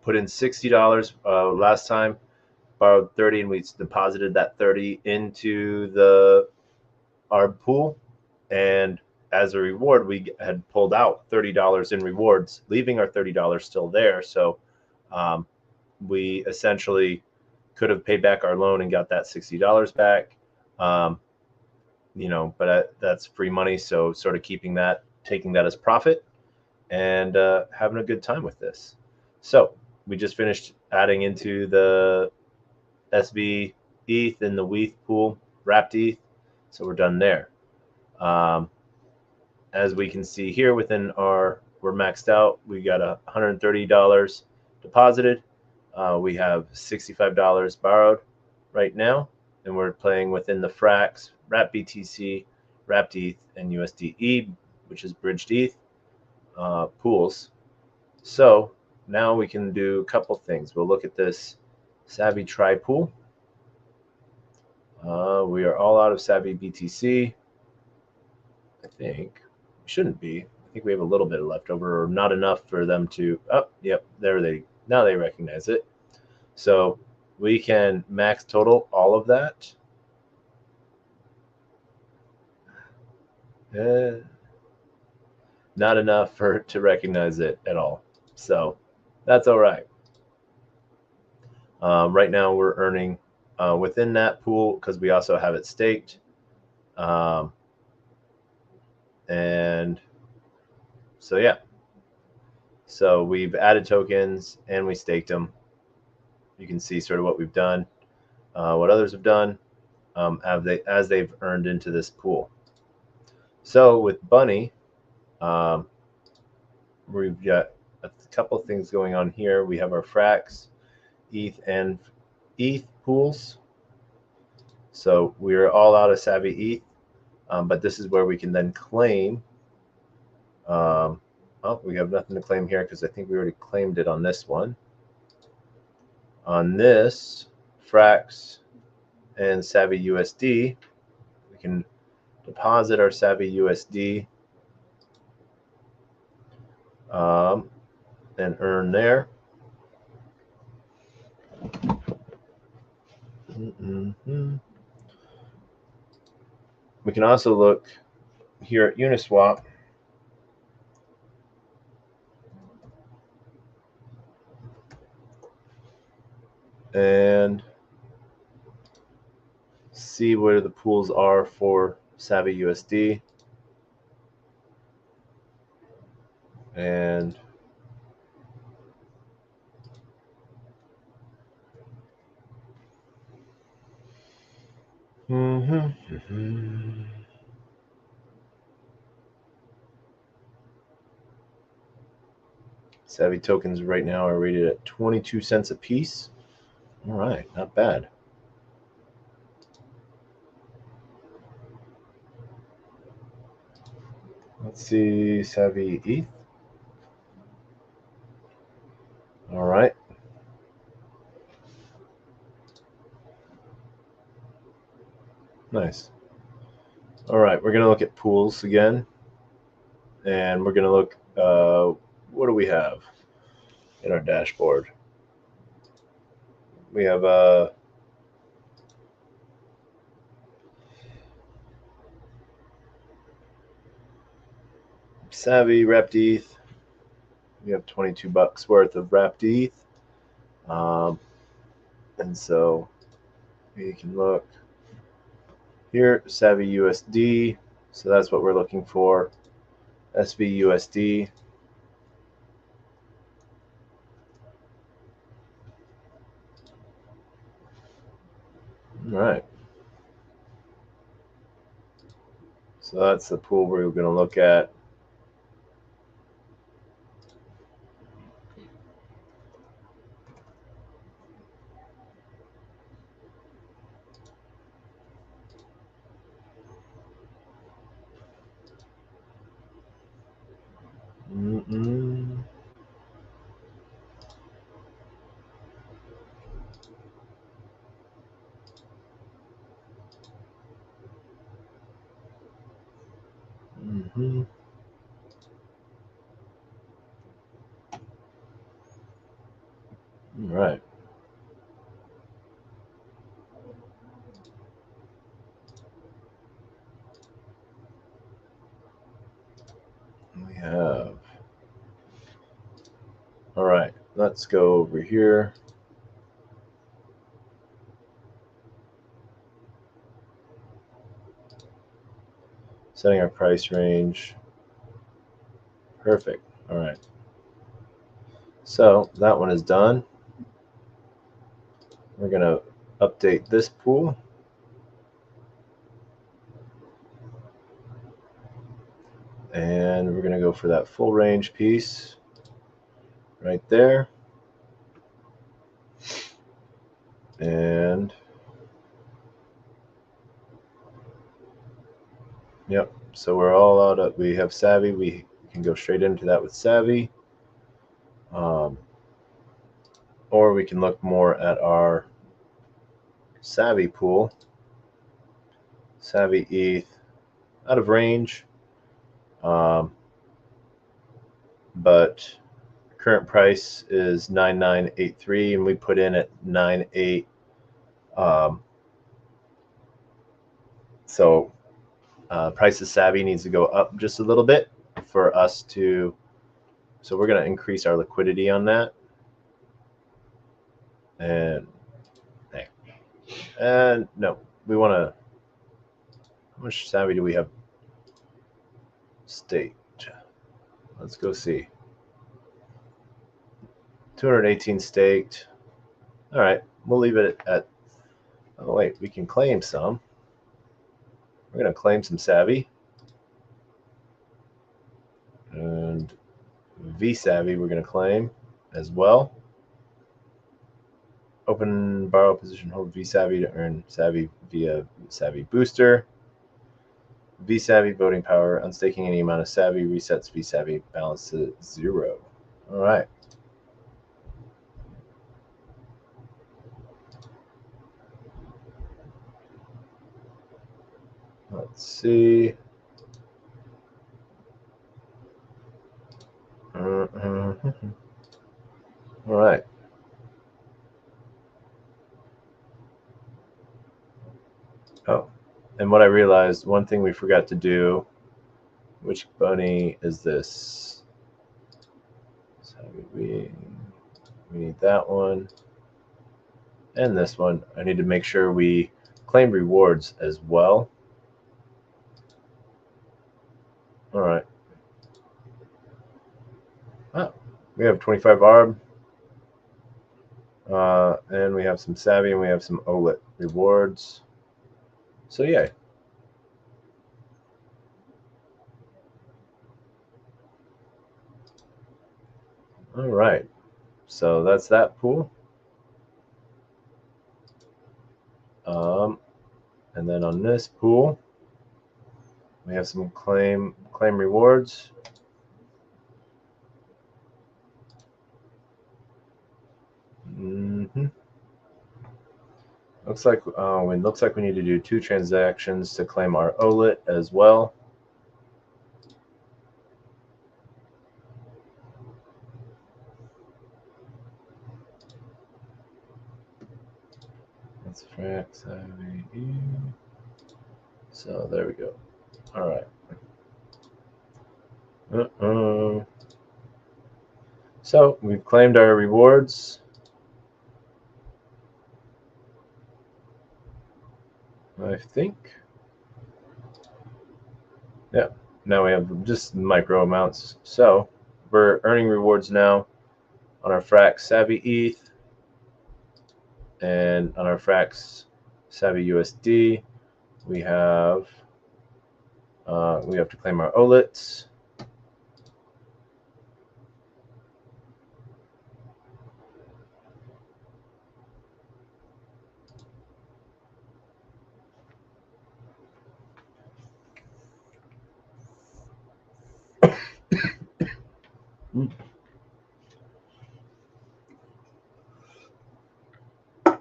put in $60 last time, borrowed 30, and we deposited that 30 into our pool. And as a reward, we had pulled out $30 in rewards, leaving our $30 still there. So we essentially could have paid back our loan and got that $60 back. You know, but that's free money. So sort of keeping that, taking that as profit, and having a good time with this. So we just finished adding into the SV ETH in the WETH pool, wrapped ETH. So we're done there. As we can see here within we're maxed out. We got $130 deposited. We have $65 borrowed right now, and we're playing within the Frax, wrapped BTC, wrapped ETH, and USDE, which is bridged ETH pools. So now we can do a couple things. We'll look at this Savvy Tri pool. We are all out of Savvy BTC. I think we shouldn't be. I think we have a little bit left over, or not enough for them to. Oh, yep, now they recognize it. So we can max total all of that. Not enough to recognize it at all. So that's all right. Right now we're earning within that pool because we also have it staked. And so, yeah. So we've added tokens and we staked them. You can see sort of what we've done, what others have done as they've earned into this pool. So with Bunny, we've got a couple of things going on here. We have our Frax, ETH, and ETH pools. So we're all out of Savvy ETH, but this is where we can then claim. Oh, we have nothing to claim here because I think we already claimed it on this one. On this Frax and Savvy USD, we can deposit our Savvy USD and earn there. We can also look here at Uniswap. And see where the pools are for Savvy USD. And Savvy tokens right now are rated at 22 cents a piece. All right, not bad. Let's see, Savvy ETH. All right. Nice. All right, we're going to look at pools again. And we're going to look, what do we have in our dashboard? We have Savvy wrapped ETH. We have 22 bucks worth of wrapped ETH. And so you can look here, Savvy USD. So that's what we're looking for. SVUSD. All right. So that's the pool we're going to look at. All right. We have. All right. Let's go over here. Setting our price range. Perfect. All right. So that one is done. We're going to update this pool. And we're going to go for that full range piece right there. And yep, so we're all out of, we have Savvy. We can go straight into that with Savvy. Or we can look more at our Savvy pool. Savvy ETH, out of range. But current price is 9983 and we put in at 98. So price of Savvy needs to go up just a little bit for us to, so we're going to increase our liquidity on that. And no, we want to, how much Savvy do we have staked? Let's go see. 218 staked. All right, we'll leave it at, oh wait, we can claim some. We're going to claim some Savvy. And V-Savvy we're going to claim as well. Open borrow position, hold V-Savvy to earn Savvy via Savvy booster. V-Savvy voting power, unstaking any amount of Savvy, resets V-Savvy balance to 0. All right. Let's see. All right. Oh, and what I realized, one thing we forgot to do, which bunny is this? We need that one. And this one. I need to make sure we claim rewards as well. All right. Oh, we have 25 ARB. And we have some Savvy and we have some OLET rewards. So yeah. All right. So that's that pool. And then on this pool, we have some claim rewards. Looks like we need to do 2 transactions to claim our OLET as well. Let's frac Savvy. So there we go. All right. So we've claimed our rewards. I think. Yeah. Now we have just micro amounts. So we're earning rewards now on our Frax Savvy ETH and on our Frax Savvy USD. We have to claim our OLITs.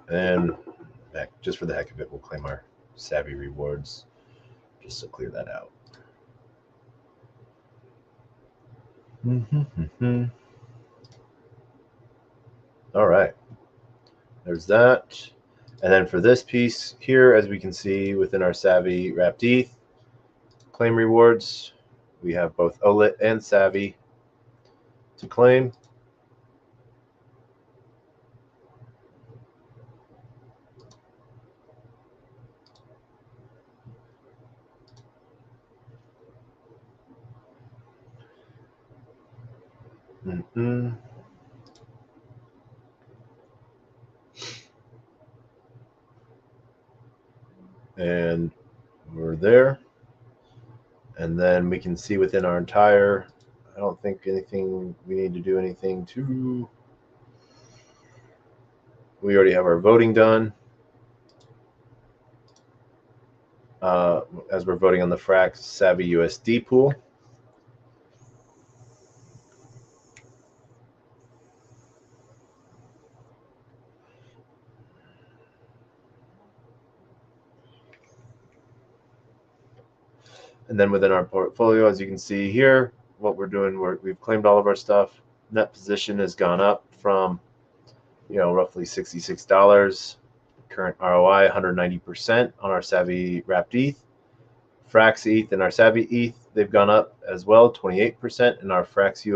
And just for the heck of it, we'll claim our Savvy rewards just to clear that out. All right, there's that. And then for this piece here, as we can see within our Savvy wrapped ETH claim rewards, we have both OLIT and Savvy to claim. And we're there. And then we can see within our entire, I don't think anything, we need to do anything to, we already have our voting done. As we're voting on the Frax Savvy USD pool. And then within our portfolio, as you can see here, what we're doing, we've claimed all of our stuff. Net position has gone up from, roughly $66. Current ROI 190% on our Savvy wrapped ETH. Frax ETH and our Savvy ETH, they've gone up as well, 28%, and our Frax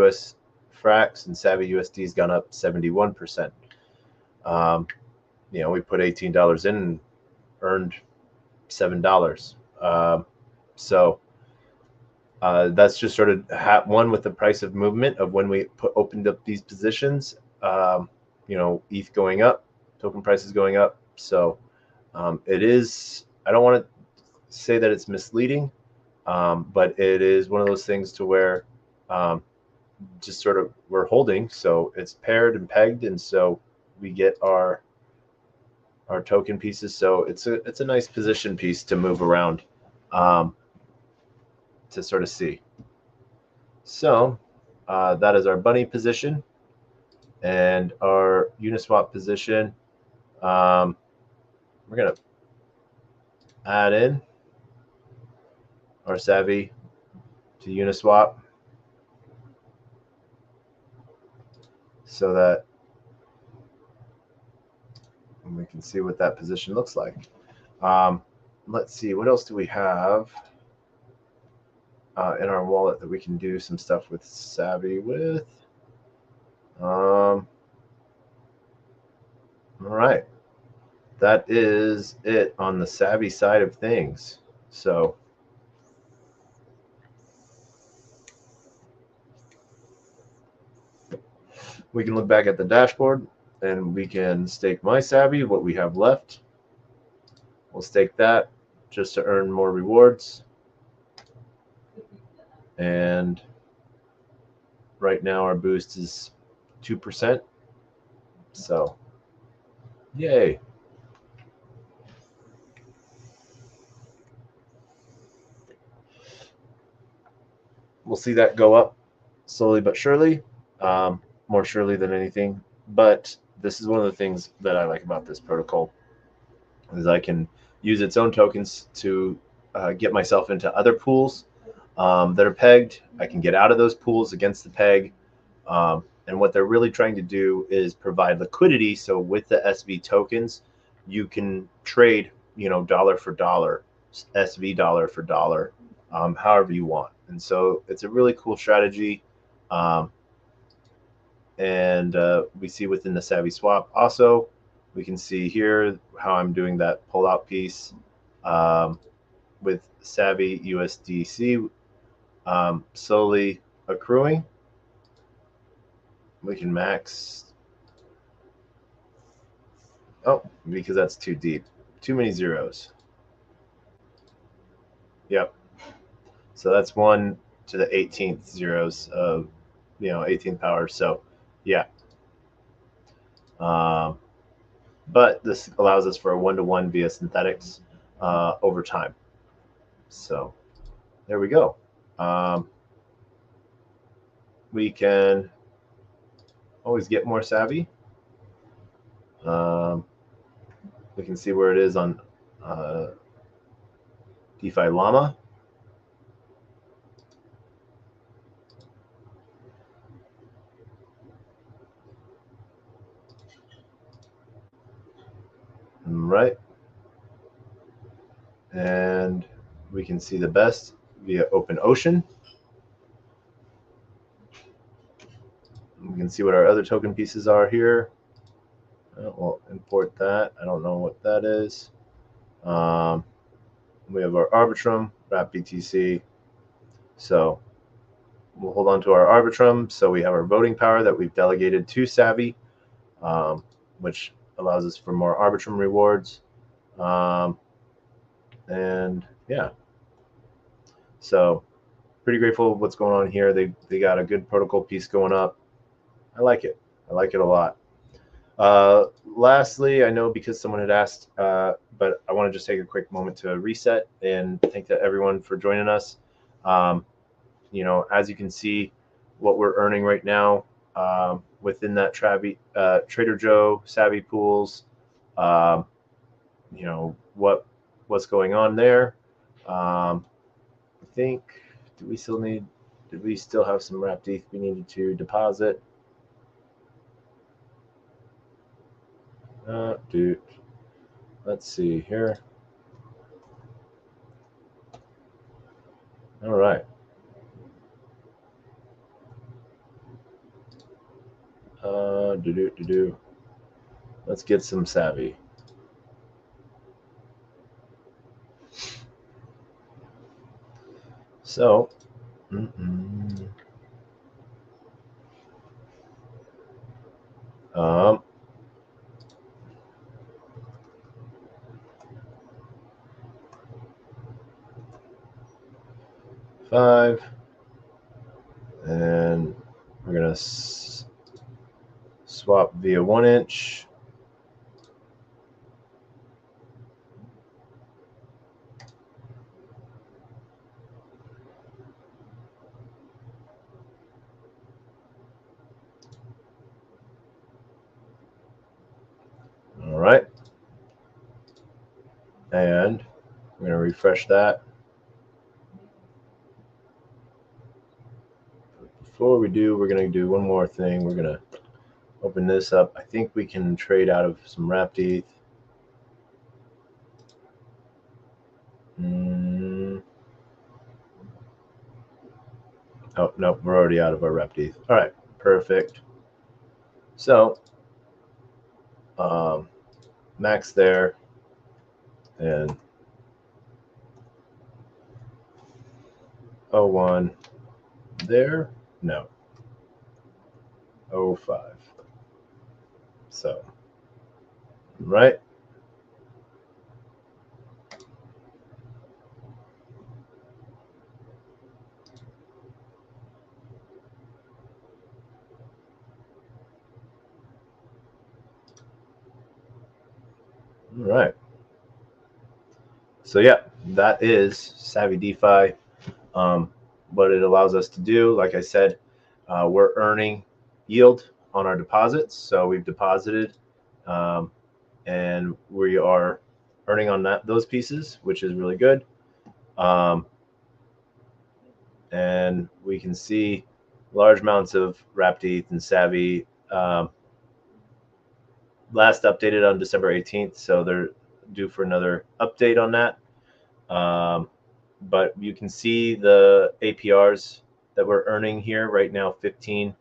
and Savvy USD has gone up 71%. We put $18 in and earned $7. So that's just sort of one with the price of movement of when we opened up these positions. ETH going up, token prices going up. So it is. I don't want to say that it's misleading, but it is one of those things to where just sort of we're holding. So it's paired and pegged, and so we get our token pieces. So it's a nice position piece to move around. To sort of see. So that is our bunny position and our Uniswap position. We're going to add in our Savvy to Uniswap so that we can see what that position looks like. Let's see, what else do we have in our wallet that we can do some stuff with Savvy with? All right, that is it on the Savvy side of things. So we can look back at the dashboard and we can stake my Savvy, what we have left. We'll stake that just to earn more rewards. And right now our boost is 2%. So, yay. We'll see that go up slowly but surely, more surely than anything. But this is one of the things that I like about this protocol is I can use its own tokens to get myself into other pools that are pegged. I can get out of those pools against the peg. And what they're really trying to do is provide liquidity. So with the SV tokens, you can trade, dollar for dollar, SV dollar for dollar, however you want. And so it's a really cool strategy. And we see within the Savvy swap also, we can see here how I'm doing that pull out piece with Savvy USDC slowly accruing. We can max. Oh, because that's too deep. Too many zeros. Yep. So that's 1 to the 18th zeros of, 18th power. So, yeah. But this allows us for a 1-to-1 via synthetics over time. So there we go. We can always get more Savvy. We can see where it is on DeFi Llama. Right. And we can see the best via Open Ocean. We can see what our other token pieces are here. We'll import that. I don't know what that is. We have our Arbitrum, wrap BTC. So we'll hold on to our Arbitrum. So we have our voting power that we've delegated to Savvy, which allows us for more Arbitrum rewards. And yeah, so pretty grateful with what's going on here. They got a good protocol piece going up. I like it. I like it a lot. Lastly, I know because someone had asked, but I want to just take a quick moment to reset and thank everyone for joining us. As you can see, what we're earning right now within that Trader Joe Savvy pools, what's going on there. I think, did we still have some wrapped ETH we needed to deposit? Dude, let's see here. All right. Let's get some Savvy. So, 5, and we're gonna swap via 1-inch. All right, and we're gonna refresh that. Before we do, we're gonna do one more thing. We're gonna open this up. I think we can trade out of some wrapped ETH. Oh, no, we're already out of our wrapped ETH. All right, perfect. So, max there, and 01 there. No, 05. So, right. All right. So yeah, that is Savvy DeFi. What it allows us to do, like I said, we're earning yield on our deposits. So we've deposited, and we are earning on those pieces, which is really good. And we can see large amounts of wrapped ETH and Savvy. Last updated on December 18th, so they're due for another update on that. but you can see the APRs that we're earning here right now. 15,000%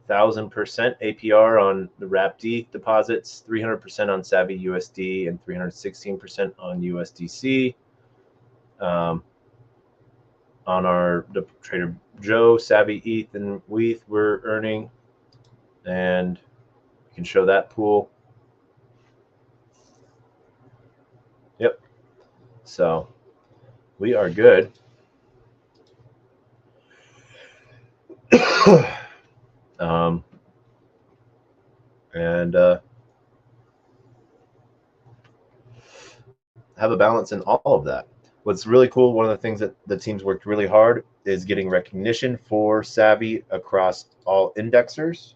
APR on the WrapD deposits, 300% on Savvy USD, and 316% on USDC. On our Trader Joe, Savvy ETH, and WETH, we're earning, and you can show that pool. Yep. So we are good. And have a balance in all of that. What's really cool, one of the things that the teams worked really hard is getting recognition for Savvy across all indexers.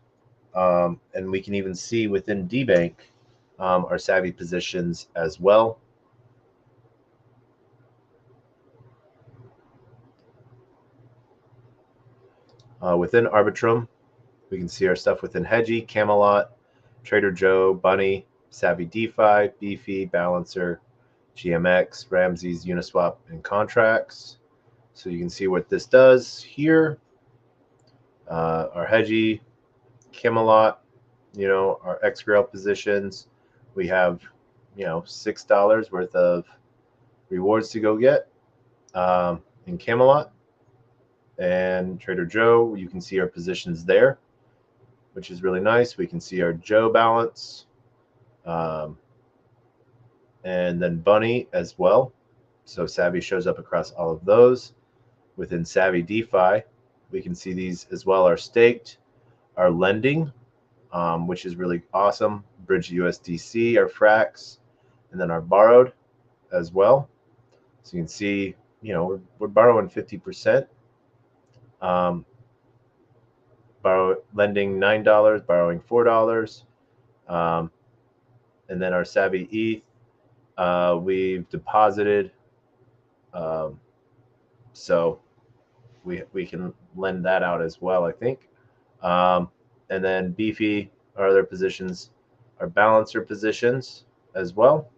And we can even see within DBank our Savvy positions as well. Within Arbitrum, we can see our stuff within Hedgie, Camelot, Trader Joe, Bunny, Savvy DeFi, Beefy, Balancer, GMX, Ramses, Uniswap, and contracts. So you can see what this does here. Our Hedgie, Camelot, our XRL positions. We have, $6 worth of rewards to go get in Camelot. And Trader Joe, you can see our positions there, which is really nice. We can see our Joe balance. And then Bunny as well. So Savvy shows up across all of those. Within Savvy DeFi, we can see these as well, our staked, our lending, which is really awesome, Bridge USDC, our Frax, and then our borrowed as well. So you can see, we're borrowing 50%, lending $9, borrowing $4, and then our Savvy ETH, we've deposited, so we can lend that out as well, I think. And then Beefy, our other positions, our balancer positions as well.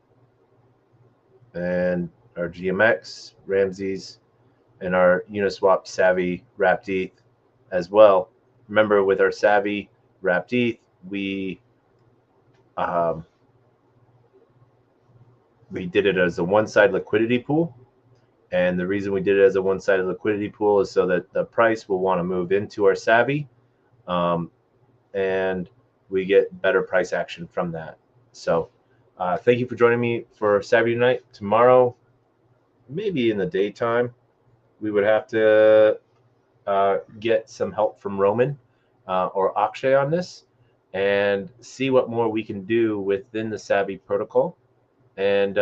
And our GMX, Ramses, and our Uniswap Savvy Wrapped ETH as well. Remember, with our Savvy Wrapped ETH, we did it as a one-side liquidity pool. And the reason we did it as a one-sided liquidity pool is so that the price will want to move into our Savvy, and we get better price action from that. So thank you for joining me for Savvy tonight. Tomorrow, maybe in the daytime, we would have to get some help from Roman or Akshay on this and see what more we can do within the Savvy protocol. And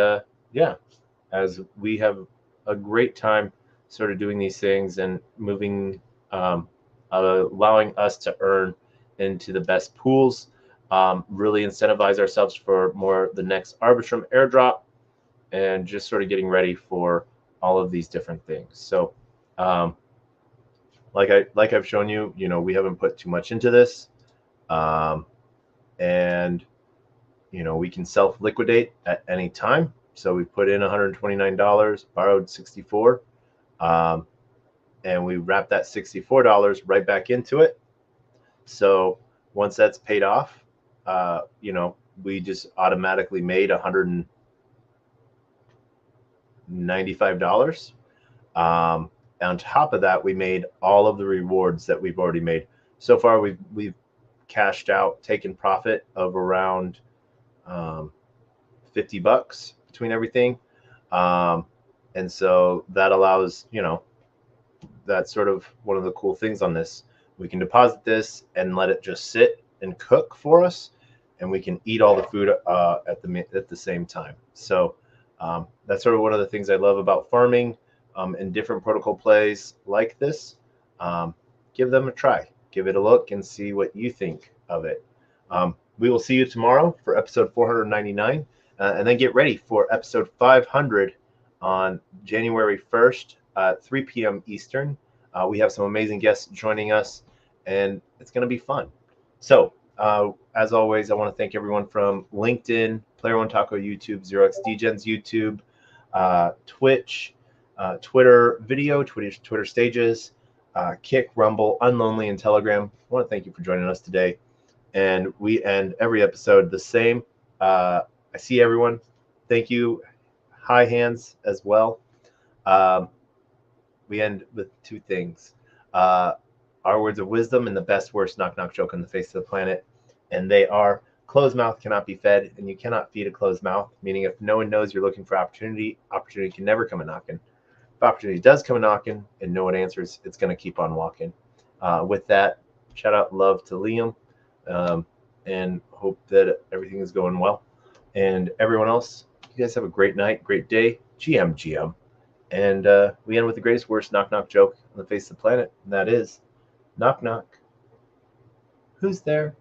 yeah, as we have a great time sort of doing these things and moving, allowing us to earn into the best pools, really incentivize ourselves for more the next Arbitrum airdrop, and just sort of getting ready for all of these different things. So like I've shown you, we haven't put too much into this, and we can self-liquidate at any time. So we put in $129, borrowed 64, and we wrap that $64 right back into it. So once that's paid off, we just automatically made $195. On top of that, we made all of the rewards that we've already made. So far, we've cashed out, taken profit of around $50 between everything. And so that allows, that's sort of one of the cool things on this. We can deposit this and let it just sit and cook for us, and we can eat all the food at the same time. So that's sort of one of the things I love about farming and different protocol plays like this. Give them a try, give it a look, and see what you think of it. We will see you tomorrow for episode 499, and then get ready for episode 500 on January 1st at 3 p.m. Eastern. We have some amazing guests joining us, and it's going to be fun. So as always, I want to thank everyone from LinkedIn, Player One Taco YouTube, 0x Degens YouTube, Twitch, Twitter video, Twitter stages, Kick, Rumble, Unlonely, and Telegram. I want to thank you for joining us today. And we end every episode the same. I see everyone. Thank you. High hands as well. We end with two things. Our words of wisdom and the best, worst knock-knock joke on the face of the planet. And they are, closed mouth cannot be fed, and you cannot feed a closed mouth, meaning if no one knows you're looking for opportunity, opportunity can never come a knocking. If opportunity does come a knocking and no one answers, it's going to keep on walking. With that, shout out love to Liam, and hope that everything is going well. And everyone else, you guys have a great night, great day. GM. And we end with the greatest, worst knock-knock joke on the face of the planet, and that is, knock, knock. Who's there?